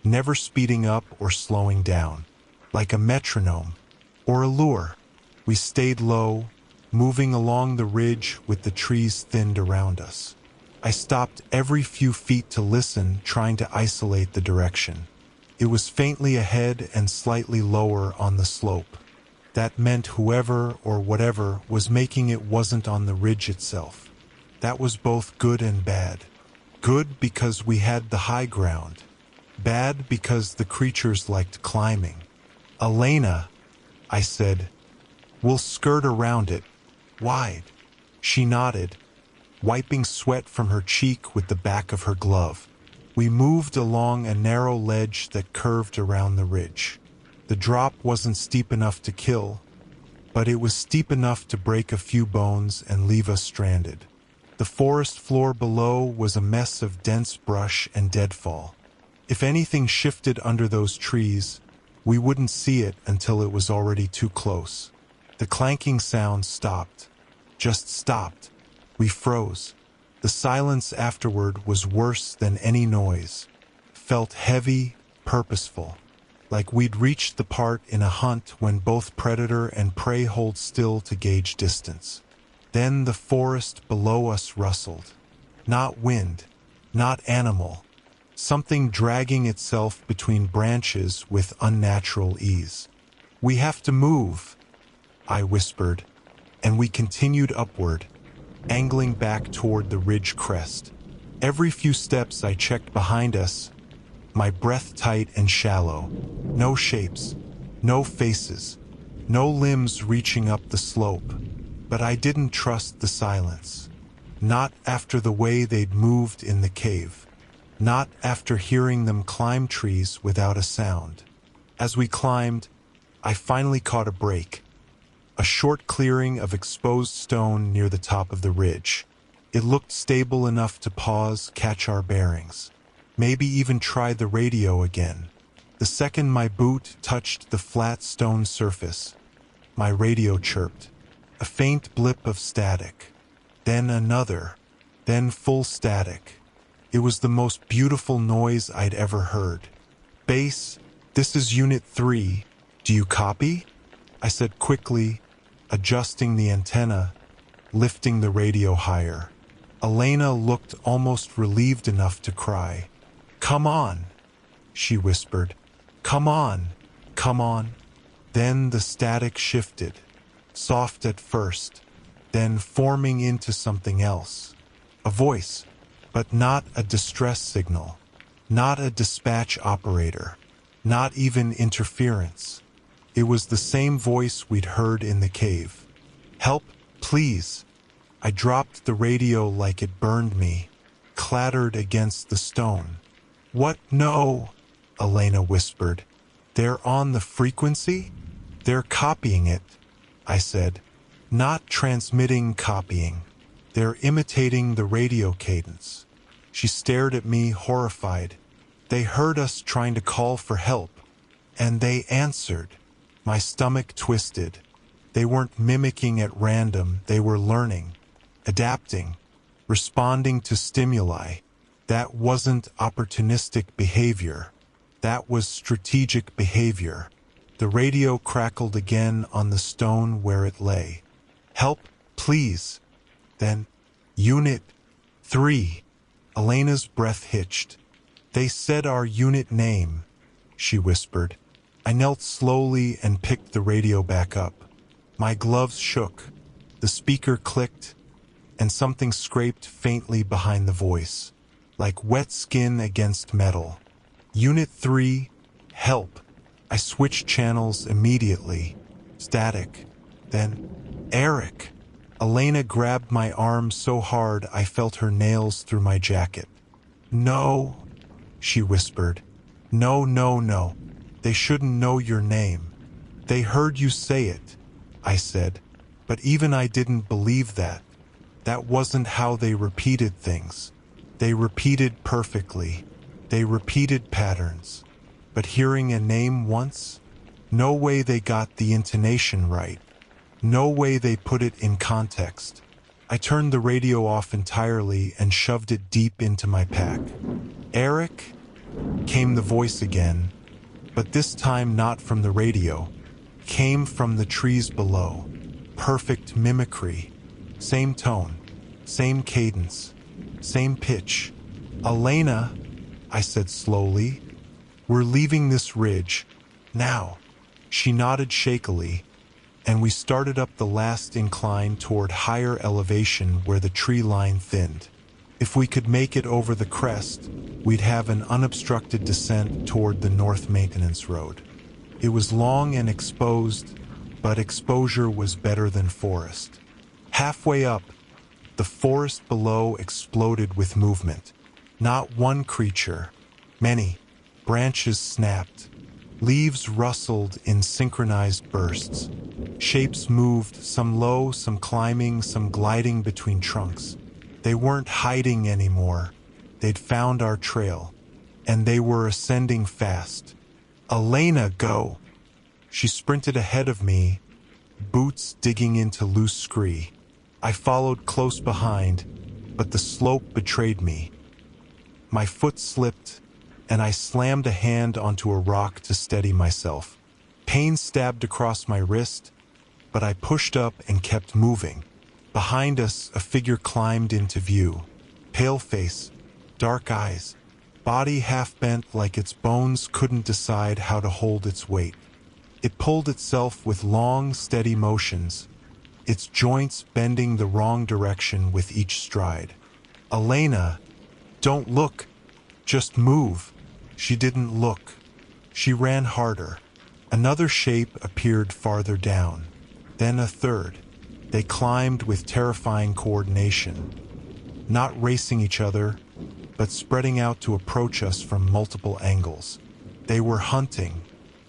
S1: never speeding up or slowing down. Like a metronome or a lure. We stayed low, moving along the ridge with the trees thinned around us. I stopped every few feet to listen, trying to isolate the direction. It was faintly ahead and slightly lower on the slope. That meant whoever or whatever was making it wasn't on the ridge itself. That was both good and bad. Good because we had the high ground. Bad because the creatures liked climbing. "Elena," I said, "we'll skirt around it. Wide." She nodded, wiping sweat from her cheek with the back of her glove. We moved along a narrow ledge that curved around the ridge. The drop wasn't steep enough to kill, but it was steep enough to break a few bones and leave us stranded. The forest floor below was a mess of dense brush and deadfall. If anything shifted under those trees, we wouldn't see it until it was already too close. The clanking sound stopped. Just stopped. We froze. The silence afterward was worse than any noise. Felt heavy, purposeful. Like we'd reached the part in a hunt when both predator and prey hold still to gauge distance. Then the forest below us rustled. Not wind, not animal. Something dragging itself between branches with unnatural ease. "We have to move," I whispered, and we continued upward, angling back toward the ridge crest. Every few steps I checked behind us, my breath tight and shallow. No shapes, no faces, no limbs reaching up the slope. But I didn't trust the silence. Not after the way they'd moved in the cave. Not after hearing them climb trees without a sound. As we climbed, I finally caught a break. A short clearing of exposed stone near the top of the ridge. It looked stable enough to pause, catch our bearings. Maybe even try the radio again. The second my boot touched the flat stone surface, my radio chirped. A faint blip of static. Then another. Then full static. It was the most beautiful noise I'd ever heard. "Base, this is Unit 3. Do you copy?" I said quickly, adjusting the antenna, lifting the radio higher. Elena looked almost relieved enough to cry. "Come on," she whispered. "Come on, come on." Then the static shifted, soft at first, then forming into something else. A voice, but not a distress signal, not a dispatch operator, not even interference. It was the same voice we'd heard in the cave. "Help, please." I dropped the radio like it burned me, clattered against the stone. "What? No," Elena whispered. "They're on the frequency? They're copying it," I said. "Not transmitting, copying. They're imitating the radio cadence." She stared at me, horrified. "They heard us trying to call for help, and they answered." My stomach twisted. They weren't mimicking at random, they were learning, adapting, responding to stimuli. That wasn't opportunistic behavior. That was strategic behavior. The radio crackled again on the stone where it lay. "Help, please." Then, "Unit 3. Elena's breath hitched. "They said our unit name," she whispered. I knelt slowly and picked the radio back up. My gloves shook. The speaker clicked, and something scraped faintly behind the voice, like wet skin against metal. "Unit 3, help." I switched channels immediately. Static. Then, "Eric." Elena grabbed my arm so hard I felt her nails through my jacket. "No," she whispered. "No, no, no. They shouldn't know your name." "They heard you say it," I said. But even I didn't believe that. That wasn't how they repeated things. They repeated perfectly. They repeated patterns. But hearing a name once? No way they got the intonation right. No way they put it in context. I turned the radio off entirely and shoved it deep into my pack. "Eric?" came the voice again, but this time not from the radio. Came from the trees below. Perfect mimicry. Same tone, same cadence, same pitch. "Elena," I said slowly, "we're leaving this ridge. Now." She nodded shakily, and we started up the last incline toward higher elevation where the tree line thinned. If we could make it over the crest, we'd have an unobstructed descent toward the North Maintenance Road. It was long and exposed, but exposure was better than forest. Halfway up, the forest below exploded with movement. Not one creature, many. Branches snapped. Leaves rustled in synchronized bursts. Shapes moved, some low, some climbing, some gliding between trunks. They weren't hiding anymore. They'd found our trail, and they were ascending fast. "Elena, go!" She sprinted ahead of me, boots digging into loose scree. I followed close behind, but the slope betrayed me. My foot slipped, and I slammed a hand onto a rock to steady myself. Pain stabbed across my wrist, but I pushed up and kept moving. Behind us, a figure climbed into view. Pale face, dark eyes, body half bent like its bones couldn't decide how to hold its weight. It pulled itself with long, steady motions, its joints bending the wrong direction with each stride. Elena, don't look, just move. She didn't look. She ran harder. Another shape appeared farther down, then a third. They climbed with terrifying coordination, not racing each other, but spreading out to approach us from multiple angles. They were hunting.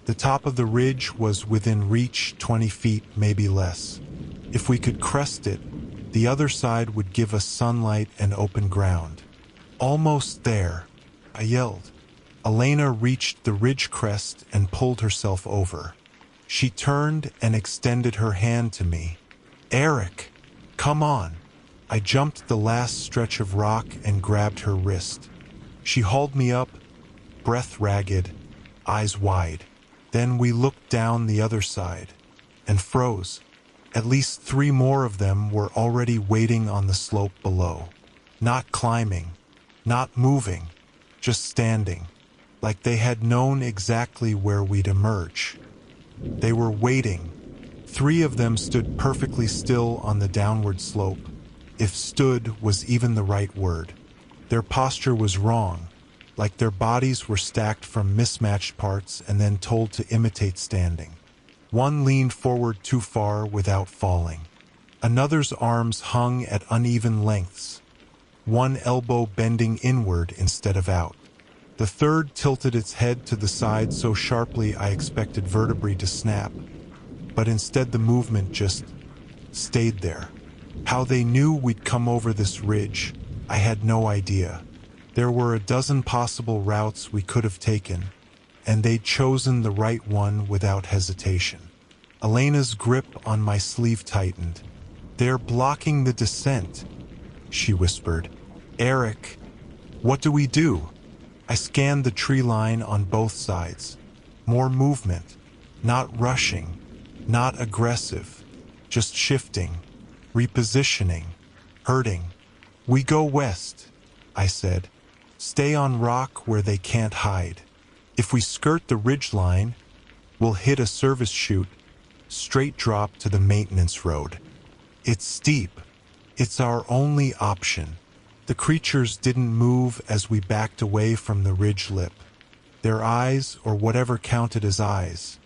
S1: The top of the ridge was within reach, 20 feet, maybe less. If we could crest it, the other side would give us sunlight and open ground. Almost there, I yelled. Elena reached the ridge crest and pulled herself over. She turned and extended her hand to me. Eric, come on. I jumped the last stretch of rock and grabbed her wrist. She hauled me up, breath ragged, eyes wide. Then we looked down the other side and froze. At least 3 more of them were already waiting on the slope below. Not climbing, not moving, just standing, like they had known exactly where we'd emerge. They were waiting. 3 of them stood perfectly still on the downward slope, if stood was even the right word. Their posture was wrong, like their bodies were stacked from mismatched parts and then told to imitate standing. One leaned forward too far without falling. Another's arms hung at uneven lengths, one elbow bending inward instead of out. The third tilted its head to the side so sharply I expected vertebrae to snap, but instead the movement just stayed there. How they knew we'd come over this ridge, I had no idea. There were a dozen possible routes we could have taken, and they'd chosen the right one without hesitation. Elena's grip on my sleeve tightened. They're blocking the descent, she whispered. Eric, what do we do? I scanned the tree line on both sides. More movement, not rushing, not aggressive, just shifting, repositioning, hurting. We go west, I said. Stay on rock where they can't hide. If we skirt the ridgeline, we'll hit a service chute, straight drop to the maintenance road. It's steep. It's our only option. The creatures didn't move as we backed away from the ridge lip. Their eyes, or whatever counted as eyes,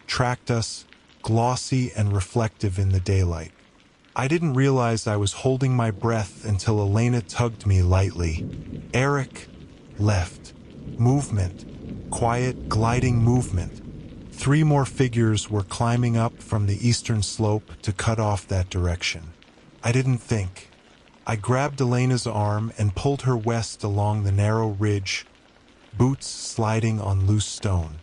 S1: tracked us, glossy and reflective in the daylight. I didn't realize I was holding my breath until Elena tugged me lightly. Eric, left. Movement. Quiet, gliding movement. 3 more figures were climbing up from the eastern slope to cut off that direction. I didn't think. I grabbed Elena's arm and pulled her west along the narrow ridge, boots sliding on loose stone.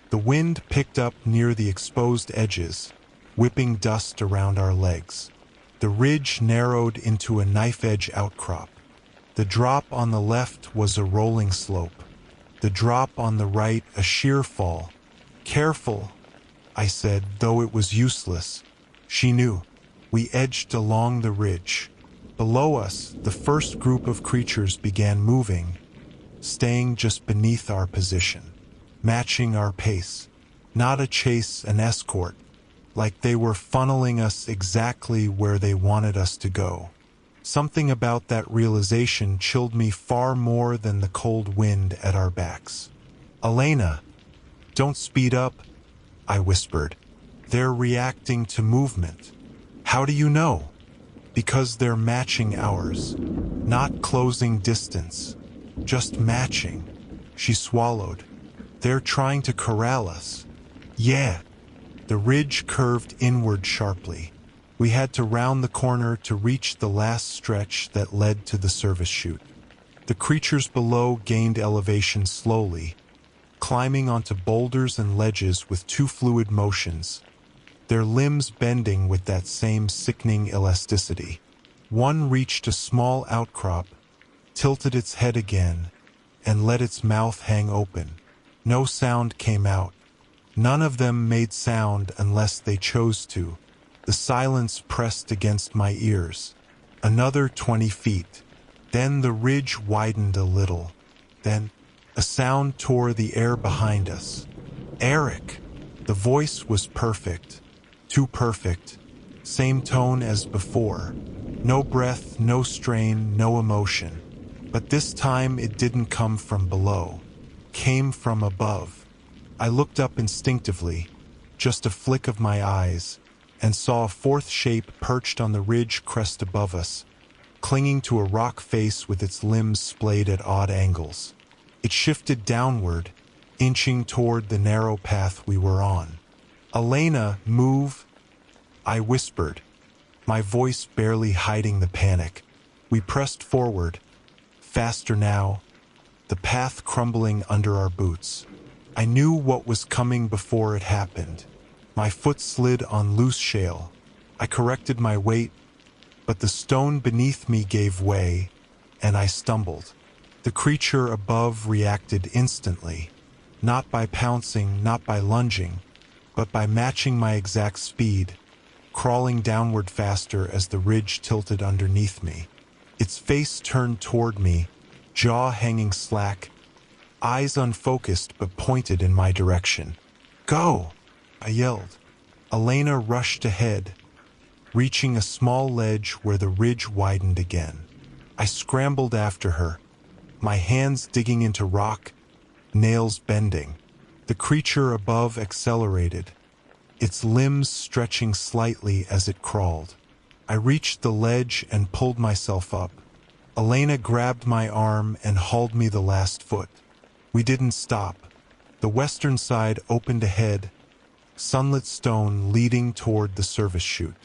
S1: The wind picked up near the exposed edges, whipping dust around our legs. The ridge narrowed into a knife-edge outcrop. The drop on the left was a rolling slope. The drop on the right a sheer fall. Careful, I said, though it was useless. She knew. We edged along the ridge. Below us, the first group of creatures began moving, staying just beneath our position, matching our pace. Not a chase, an escort, like they were funneling us exactly where they wanted us to go. Something about that realization chilled me far more than the cold wind at our backs. Elena, don't speed up, I whispered. They're reacting to movement. How do you know? Because they're matching ours, not closing distance, just matching. She swallowed. They're trying to corral us. Yeah. The ridge curved inward sharply. We had to round the corner to reach the last stretch that led to the service chute. The creatures below gained elevation slowly, climbing onto boulders and ledges with 2 fluid motions, their limbs bending with that same sickening elasticity. One reached a small outcrop, tilted its head again, and let its mouth hang open. No sound came out. None of them made sound unless they chose to. The silence pressed against my ears. Another 20 feet. Then the ridge widened a little. Then a sound tore the air behind us. Eric! The voice was perfect. Too perfect. Same tone as before. No breath, no strain, no emotion. But this time it didn't come from below. Came from above. I looked up instinctively, just a flick of my eyes, and saw a fourth shape perched on the ridge crest above us, clinging to a rock face with its limbs splayed at odd angles. It shifted downward, inching toward the narrow path we were on. "Elena, move!" I whispered, my voice barely hiding the panic. We pressed forward, faster now, the path crumbling under our boots. I knew what was coming before it happened. My foot slid on loose shale. I corrected my weight, but the stone beneath me gave way, and I stumbled. The creature above reacted instantly, not by pouncing, not by lunging, but by matching my exact speed, crawling downward faster as the ridge tilted underneath me. Its face turned toward me, jaw hanging slack, eyes unfocused but pointed in my direction. "Go!" I yelled. Elena rushed ahead, reaching a small ledge where the ridge widened again. I scrambled after her, my hands digging into rock, nails bending. The creature above accelerated, its limbs stretching slightly as it crawled. I reached the ledge and pulled myself up. Elena grabbed my arm and hauled me the last foot. We didn't stop. The western side opened ahead, sunlit stone leading toward the service chute.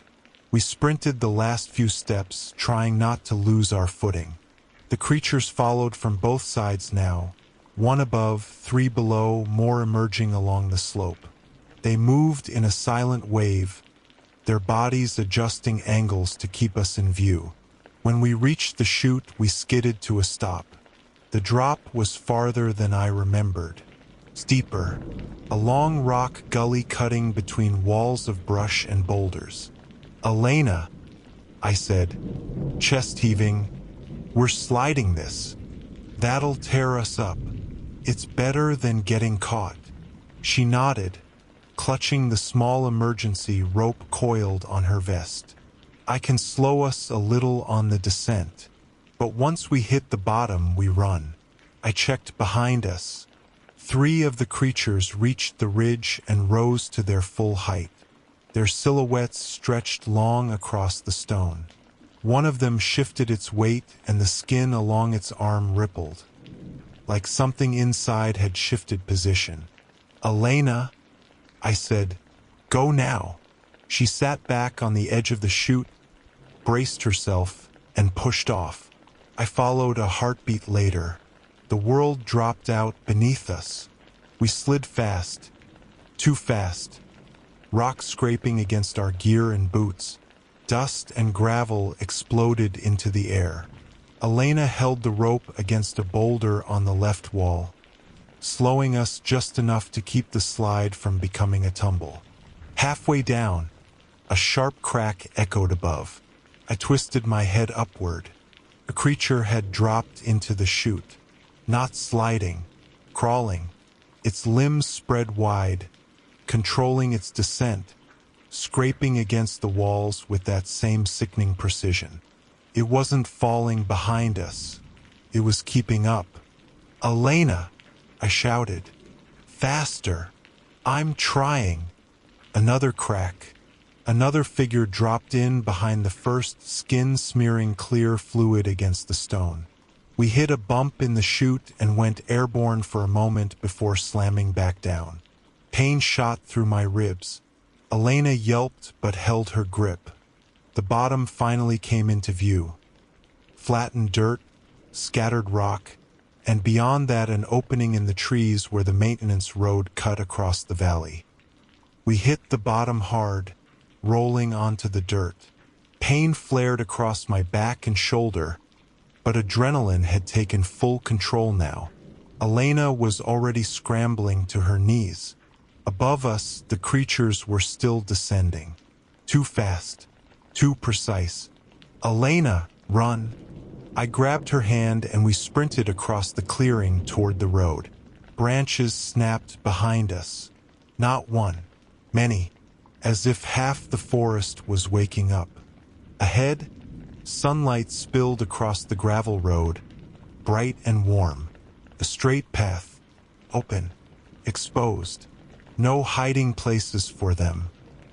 S1: We sprinted the last few steps, trying not to lose our footing. The creatures followed from both sides now, one above, three below, more emerging along the slope. They moved in a silent wave, their bodies adjusting angles to keep us in view. When we reached the chute, we skidded to a stop. The drop was farther than I remembered. Steeper, a long rock gully cutting between walls of brush and boulders. "Elena," I said, chest heaving, "we're sliding this. That'll tear us up. It's better than getting caught." She nodded, clutching the small emergency rope coiled on her vest. "I can slow us a little on the descent, but once we hit the bottom, we run." I checked behind us. 3 of the creatures reached the ridge and rose to their full height. Their silhouettes stretched long across the stone. One of them shifted its weight and the skin along its arm rippled, like something inside had shifted position. "Elena," I said, "go now." She sat back on the edge of the chute, braced herself, and pushed off. I followed a heartbeat later. The world dropped out beneath us. We slid fast, too fast, rocks scraping against our gear and boots. Dust and gravel exploded into the air. Elena held the rope against a boulder on the left wall, slowing us just enough to keep the slide from becoming a tumble. Halfway down, a sharp crack echoed above. I twisted my head upward. A creature had dropped into the chute, not sliding, crawling, its limbs spread wide, controlling its descent, scraping against the walls with that same sickening precision. It wasn't falling behind us. It was keeping up. "Elena!" I shouted. "Faster! I'm trying!" Another crack. Another figure dropped in behind the first, skin smearing clear fluid against the stone. We hit a bump in the chute and went airborne for a moment before slamming back down. Pain shot through my ribs. Elena yelped but held her grip. The bottom finally came into view. Flattened dirt, scattered rock, and beyond that an opening in the trees where the maintenance road cut across the valley. We hit the bottom hard, rolling onto the dirt. Pain flared across my back and shoulder, but adrenaline had taken full control now. Elena was already scrambling to her knees. Above us, the creatures were still descending. Too fast, too precise. "Elena, run!" I grabbed her hand and we sprinted across the clearing toward the road. Branches snapped behind us. Not one, many, as if half the forest was waking up. Ahead, sunlight spilled across the gravel road, bright and warm. A straight path, open, exposed. No hiding places for them.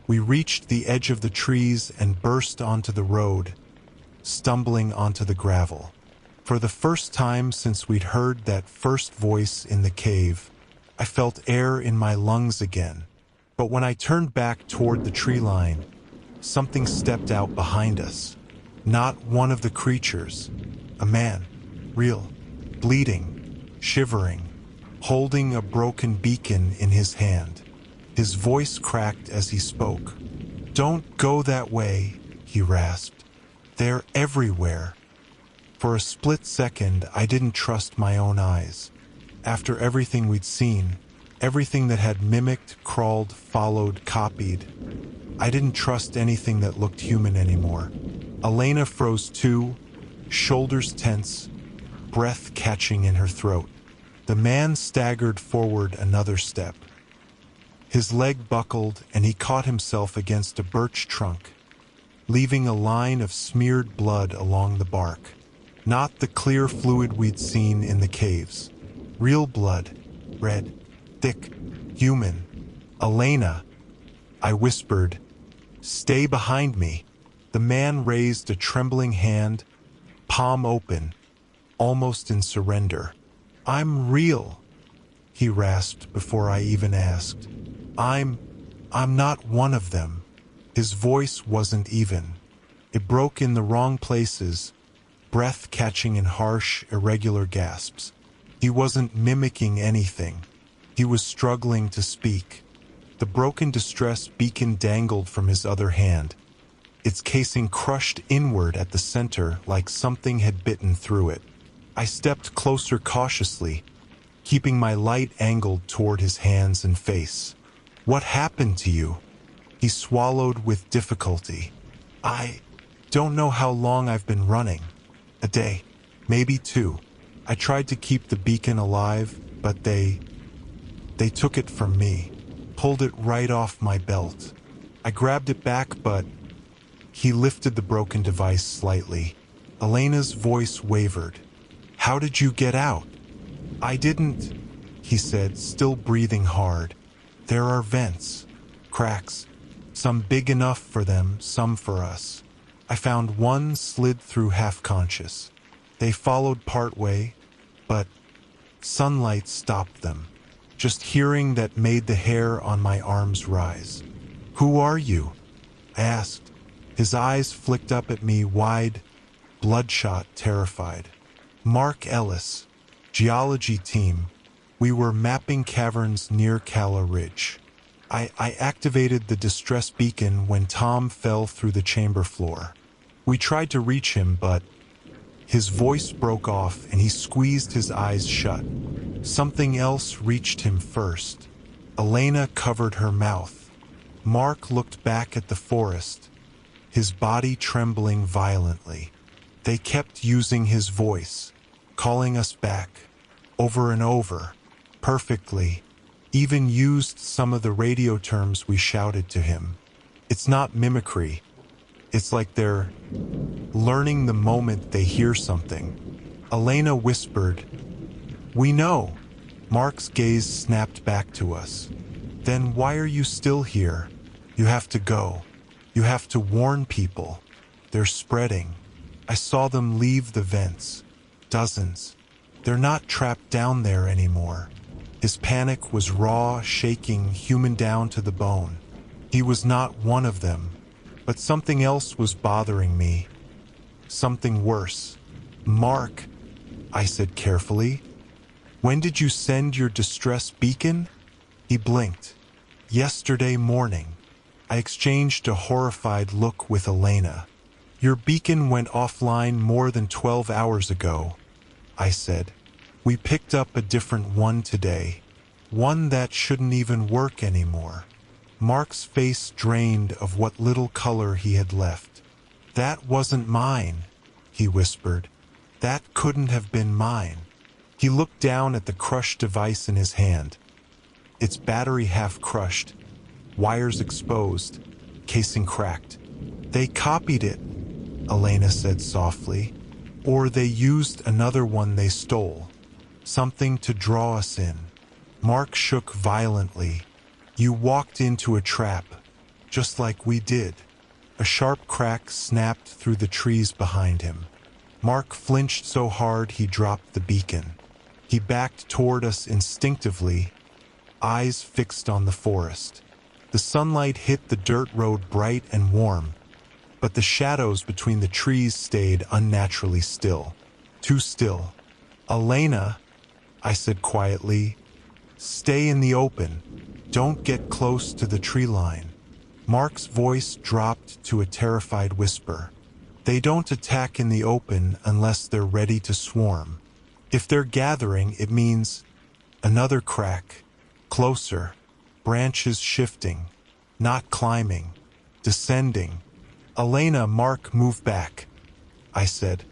S1: We reached the edge of the trees and burst onto the road, stumbling onto the gravel. For the first time since we'd heard that first voice in the cave, I felt air in my lungs again. But when I turned back toward the tree line, something stepped out behind us. Not one of the creatures. A man, real, bleeding, shivering, holding a broken beacon in his hand. His voice cracked as he spoke. "Don't go that way," he rasped. "They're everywhere." For a split second, I didn't trust my own eyes. After everything we'd seen, everything that had mimicked, crawled, followed, copied, I didn't trust anything that looked human anymore. Elena froze too, shoulders tense, breath catching in her throat. The man staggered forward another step. His leg buckled and he caught himself against a birch trunk, leaving a line of smeared blood along the bark. Not the clear fluid we'd seen in the caves. Real blood, red, thick, human. "Elena," I whispered, "stay behind me." The man raised a trembling hand, palm open, almost in surrender. "I'm real," he rasped before I even asked. I'm not one of them." His voice wasn't even. It broke in the wrong places, breath catching in harsh, irregular gasps. He wasn't mimicking anything. He was struggling to speak. The broken distress beacon dangled from his other hand, its casing crushed inward at the center like something had bitten through it. I stepped closer cautiously, keeping my light angled toward his hands and face. "What happened to you?" He swallowed with difficulty. "I don't know how long I've been running. A day, maybe two. I tried to keep the beacon alive, but they took it from me, pulled it right off my belt. I grabbed it back, but..." He lifted the broken device slightly. Elena's voice wavered. "How did you get out?" "I didn't," he said, still breathing hard. "There are vents, cracks, some big enough for them, some for us. I found one, slid through half-conscious. They followed partway, but sunlight stopped them. Just hearing that made the hair on my arms rise." "Who are you?" I asked. His eyes flicked up at me wide, bloodshot, terrified. "Mark Ellis, geology team. We were mapping caverns near Calla Ridge. I activated the distress beacon when Tom fell through the chamber floor. We tried to reach him, but..." His voice broke off and he squeezed his eyes shut. Something else reached him first. Elena covered her mouth. Mark looked back at the forest, his body trembling violently. They kept using his voice, calling us back, over and over, perfectly, even used some of the radio terms we shouted to him. It's not mimicry. It's like they're learning the moment they hear something. Elena whispered, "We know." Mark's gaze snapped back to us. "Then why are you still here? You have to go. You have to warn people. They're spreading. I saw them leave the vents. Dozens. They're not trapped down there anymore." His panic was raw, shaking, human down to the bone. He was not one of them. But something else was bothering me. Something worse. "Mark," I said carefully, "when did you send your distress beacon?" He blinked. "Yesterday morning." I exchanged a horrified look with Elena. "Your beacon went offline more than 12 hours ago," I said. "We picked up a different one today. One that shouldn't even work anymore." Mark's face drained of what little color he had left. "That wasn't mine," he whispered. That couldn't have been mine. He looked down at the crushed device in his hand. Its battery half crushed, wires exposed, casing cracked. They copied it, Elena said softly. Or they used another one they stole. Something to draw us in. Mark shook violently. You walked into a trap, just like we did. A sharp crack snapped through the trees behind him. Mark flinched so hard he dropped the beacon. He backed toward us instinctively, eyes fixed on the forest. The sunlight hit the dirt road bright and warm, but the shadows between the trees stayed unnaturally still. Too still. Elena, I said quietly, stay in the open. Don't get close to the tree line. Mark's voice dropped to a terrified whisper. They don't attack in the open unless they're ready to swarm. If they're gathering, it means another crack. Closer. Branches shifting. Not climbing. Descending. Elena, Mark, move back, I said.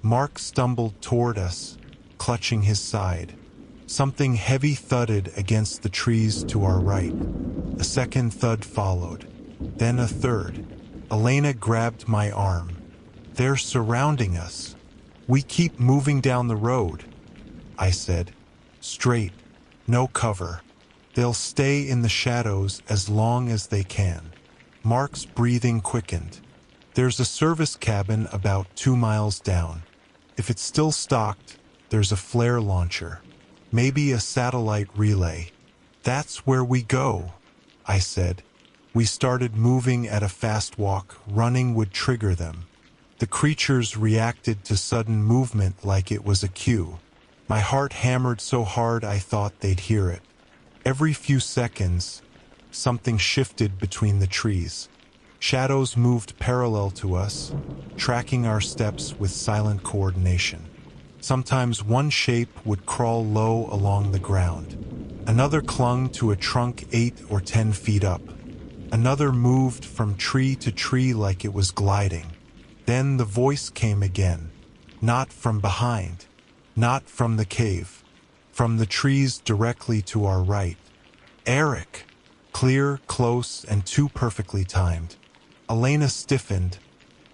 S1: Mark stumbled toward us, clutching his side. Something heavy thudded against the trees to our right. A second thud followed. Then a third. Elena grabbed my arm. They're surrounding us. We keep moving down the road, I said. Straight. No cover. They'll stay in the shadows as long as they can. Mark's breathing quickened. There's a service cabin about 2 miles down. If it's still stocked, there's a flare launcher. Maybe a satellite relay. That's where we go, I said. We started moving at a fast walk. Running would trigger them. The creatures reacted to sudden movement like it was a cue. My heart hammered so hard I thought they'd hear it. Every few seconds, something shifted between the trees. Shadows moved parallel to us, tracking our steps with silent coordination. Sometimes one shape would crawl low along the ground. Another clung to a trunk 8 or 10 feet up. Another moved from tree to tree like it was gliding. Then the voice came again. Not from behind. Not from the cave. From the trees directly to our right. Eric. Clear, close, and too perfectly timed. Elena stiffened,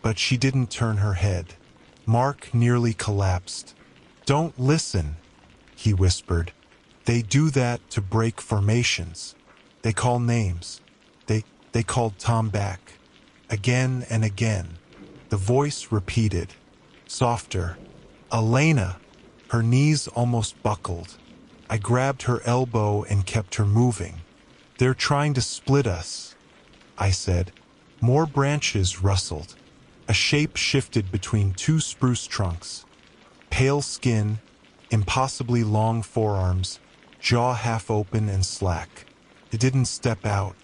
S1: but she didn't turn her head. Mark nearly collapsed. Don't listen, he whispered. They do that to break formations. They call names. They called Tom back. Again and again. The voice repeated. Softer. Elena. Her knees almost buckled. I grabbed her elbow and kept her moving. They're trying to split us, I said. More branches rustled. A shape shifted between 2 spruce trunks. Pale skin, impossibly long forearms, jaw half open and slack. It didn't step out.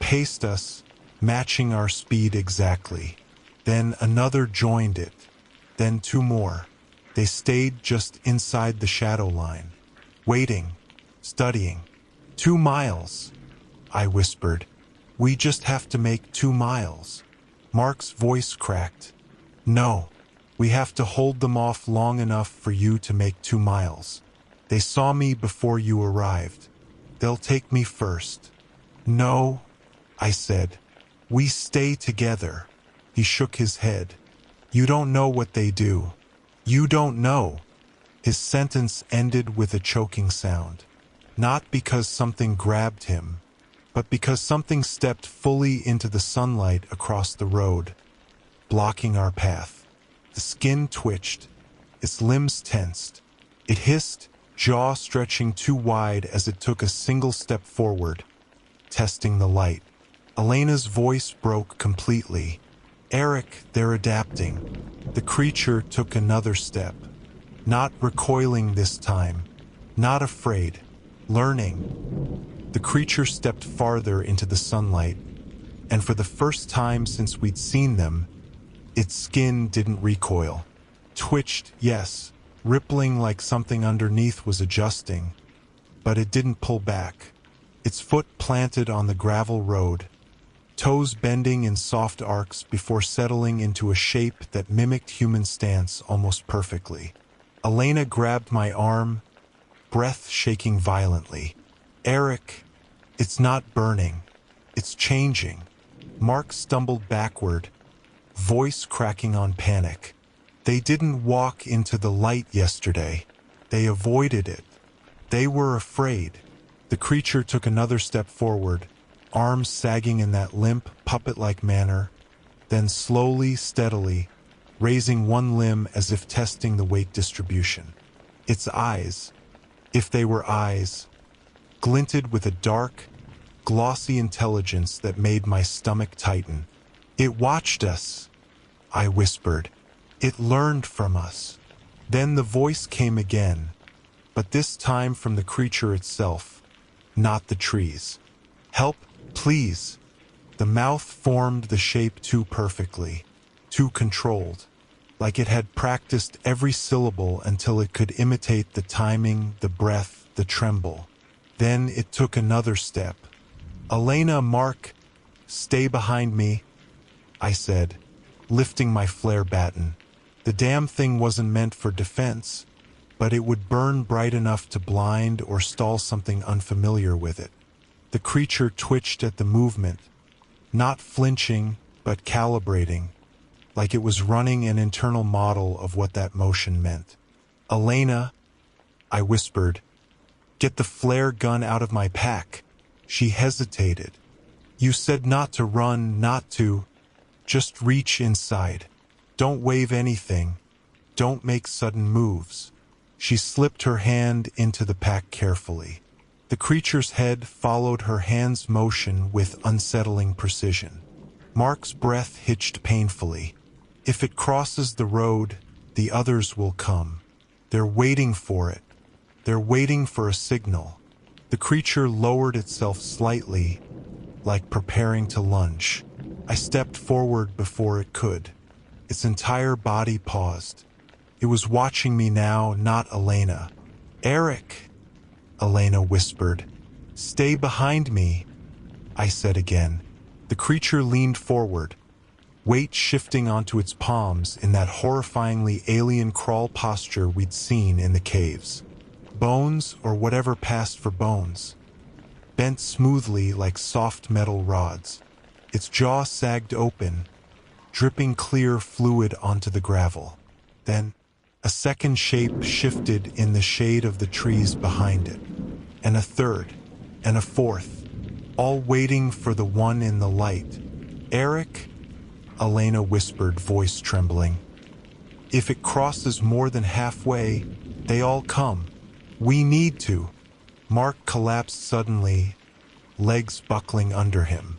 S1: Paced us, matching our speed exactly. Then another joined it. Then 2 more. They stayed just inside the shadow line. Waiting. Studying. 2 miles, I whispered. We just have to make 2 miles. Mark's voice cracked. No. We have to hold them off long enough for you to make 2 miles. They saw me before you arrived. They'll take me first. No, I said. We stay together. He shook his head. You don't know what they do. You don't know. His sentence ended with a choking sound. Not because something grabbed him, but because something stepped fully into the sunlight across the road, blocking our path. The skin twitched, its limbs tensed. It hissed, jaw stretching too wide as it took a single step forward, testing the light. Elena's voice broke completely. Eric, they're adapting. The creature took another step. Not recoiling this time. Not afraid. Learning. The creature stepped farther into the sunlight, and for the first time since we'd seen them, its skin didn't recoil. Twitched, yes, rippling like something underneath was adjusting, but it didn't pull back. Its foot planted on the gravel road, toes bending in soft arcs before settling into a shape that mimicked human stance almost perfectly. Elena grabbed my arm, breath shaking violently. "Eric, it's not burning. It's changing." Mark stumbled backward, voice cracking on panic. "They didn't walk into the light yesterday. They avoided it. They were afraid." The creature took another step forward, arms sagging in that limp, puppet-like manner, then slowly, steadily, raising one limb as if testing the weight distribution. Its eyes, if they were eyes, glinted with a dark, glossy intelligence that made my stomach tighten. "It watched us," I whispered. "It learned from us." Then the voice came again, but this time from the creature itself, not the trees. "Help, please." The mouth formed the shape too perfectly, too controlled, like it had practiced every syllable until it could imitate the timing, the breath, the tremble. Then it took another step. "Elena, Mark, stay behind me," I said, lifting my flare baton. The damn thing wasn't meant for defense, but it would burn bright enough to blind or stall something unfamiliar with it. The creature twitched at the movement, not flinching, but calibrating, like it was running an internal model of what that motion meant. "Elena," I whispered, "get the flare gun out of my pack." She hesitated. "You said not to run, not to. Just reach inside. Don't wave anything. Don't make sudden moves." She slipped her hand into the pack carefully. The creature's head followed her hand's motion with unsettling precision. Mark's breath hitched painfully. "If it crosses the road, the others will come. They're waiting for it. They're waiting for a signal." The creature lowered itself slightly, like preparing to lunge. I stepped forward before it could. Its entire body paused. It was watching me now, not Elena. "Eric," Elena whispered. "Stay behind me," I said again. The creature leaned forward, weight shifting onto its palms in that horrifyingly alien crawl posture we'd seen in the caves. Bones, or whatever passed for bones, bent smoothly like soft metal rods. Its jaw sagged open, dripping clear fluid onto the gravel. Then, a second shape shifted in the shade of the trees behind it, and a third, and a fourth, all waiting for the one in the light. "Eric," Elena whispered, voice trembling. "If it crosses more than halfway, they all come. We need to." Mark collapsed suddenly, legs buckling under him.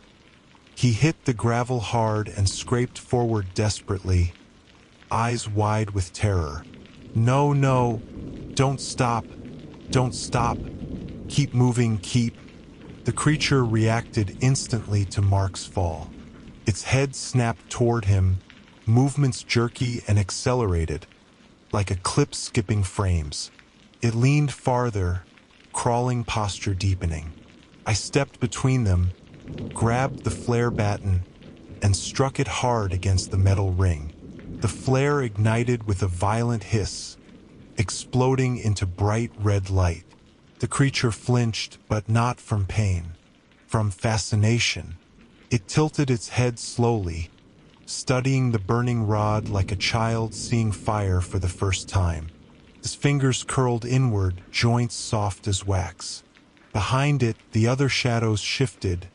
S1: He hit the gravel hard and scraped forward desperately, eyes wide with terror. "No, no, don't stop, don't stop. Keep moving, keep." The creature reacted instantly to Mark's fall. Its head snapped toward him, movements jerky and accelerated, like a clip skipping frames. It leaned farther, crawling posture deepening. I stepped between them, grabbed the flare baton, and struck it hard against the metal ring. The flare ignited with a violent hiss, exploding into bright red light. The creature flinched, but not from pain, from fascination. It tilted its head slowly, studying the burning rod like a child seeing fire for the first time. His fingers curled inward, joints soft as wax. Behind it, the other shadows shifted,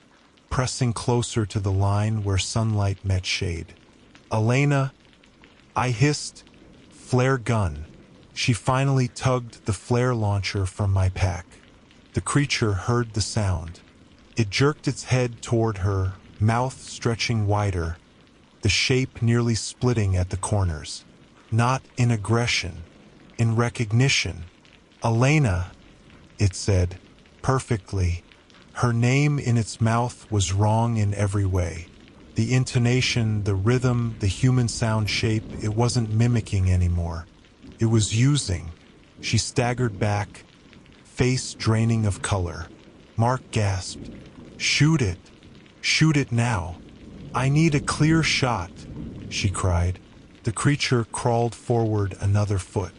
S1: pressing closer to the line where sunlight met shade. "Elena," I hissed, "flare gun." She finally tugged the flare launcher from my pack. The creature heard the sound. It jerked its head toward her, mouth stretching wider, the shape nearly splitting at the corners. Not in aggression, in recognition. "Elena," it said, perfectly. Her name in its mouth was wrong in every way. The intonation, the rhythm, the human sound shape, it wasn't mimicking anymore. It was using. She staggered back, face draining of color. Mark gasped. "Shoot it! Shoot it now. I need a clear shot, she cried. The creature crawled forward another foot.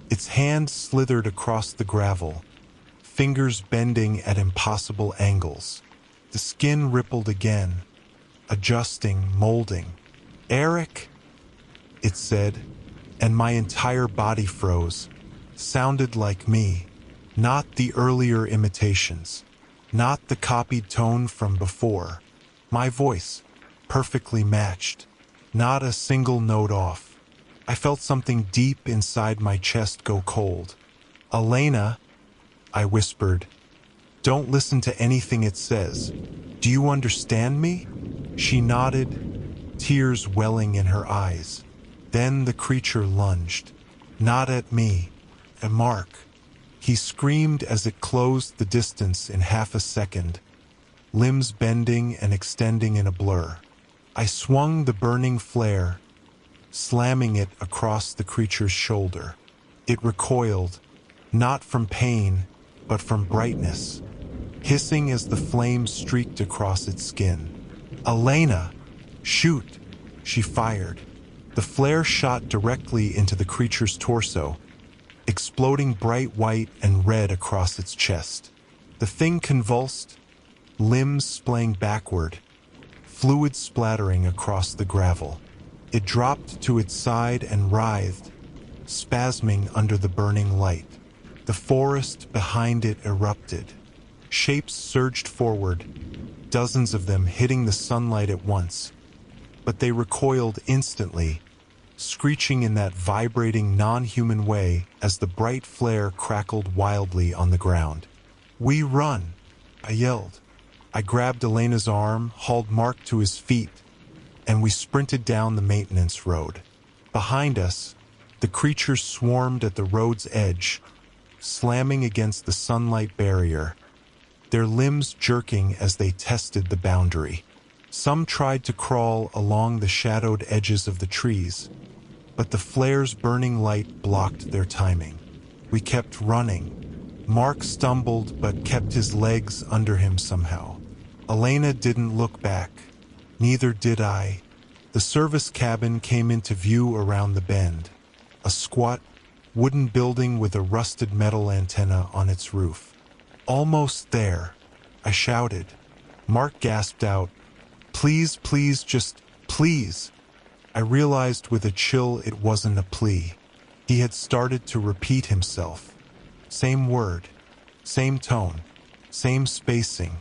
S1: Its hand slithered across the gravel, fingers bending at impossible angles. The skin rippled again, adjusting, molding. Eric, it said, and my entire body froze. Sounded like me, not the earlier imitations, not the copied tone from before. My voice, perfectly matched, not a single note off. I felt something deep inside my chest go cold. Elena, I whispered, don't listen to anything it says. Do you understand me? She nodded, tears welling in her eyes. Then the creature lunged, not at me, at Mark. He screamed as it closed the distance in half a second, limbs bending and extending in a blur. I swung the burning flare, slamming it across the creature's shoulder. It recoiled, not from pain, but from brightness, hissing as the flame streaked across its skin. Elena, shoot! She fired. The flare shot directly into the creature's torso, exploding bright white and red across its chest. The thing convulsed, limbs splaying backward, fluid splattering across the gravel. It dropped to its side and writhed, spasming under the burning light. The forest behind it erupted. Shapes surged forward, dozens of them hitting the sunlight at once. But they recoiled instantly, screeching in that vibrating non-human way as the bright flare crackled wildly on the ground. We run, I yelled. I grabbed Elena's arm, hauled Mark to his feet, and we sprinted down the maintenance road. Behind us, the creatures swarmed at the road's edge, slamming against the sunlight barrier, their limbs jerking as they tested the boundary. Some tried to crawl along the shadowed edges of the trees, but the flare's burning light blocked their timing. We kept running. Mark stumbled but kept his legs under him somehow. Elena didn't look back. Neither did I. The service cabin came into view around the bend, a squat, wooden building with a rusted metal antenna on its roof. Almost there, I shouted. Mark gasped out, "Please, please, just please." I realized with a chill it wasn't a plea. He had started to repeat himself. Same word, same tone, same spacing.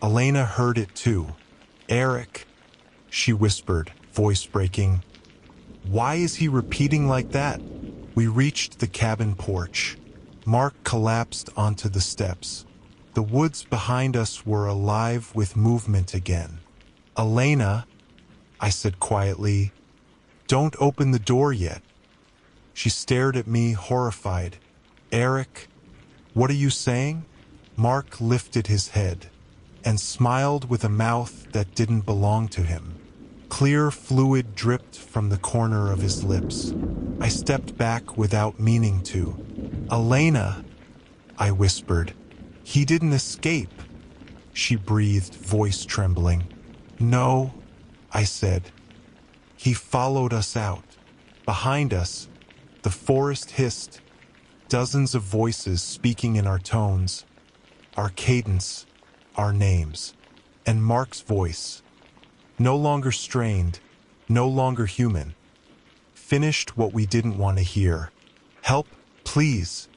S1: Elena heard it too. "Eric," she whispered, voice breaking. "Why is he repeating like that?" We reached the cabin porch. Mark collapsed onto the steps. The woods behind us were alive with movement again. "Elena," I said quietly, "don't open the door yet." She stared at me, horrified. "Eric, what are you saying?" Mark lifted his head and smiled with a mouth that didn't belong to him. Clear fluid dripped from the corner of his lips. I stepped back without meaning to. "Elena," I whispered. "He didn't escape," she breathed, voice trembling. "No," I said. "He followed us out." Behind us, the forest hissed, dozens of voices speaking in our tones, our cadence, our names. And Mark's voice, no longer strained, no longer human, finished what we didn't want to hear. "Help, please."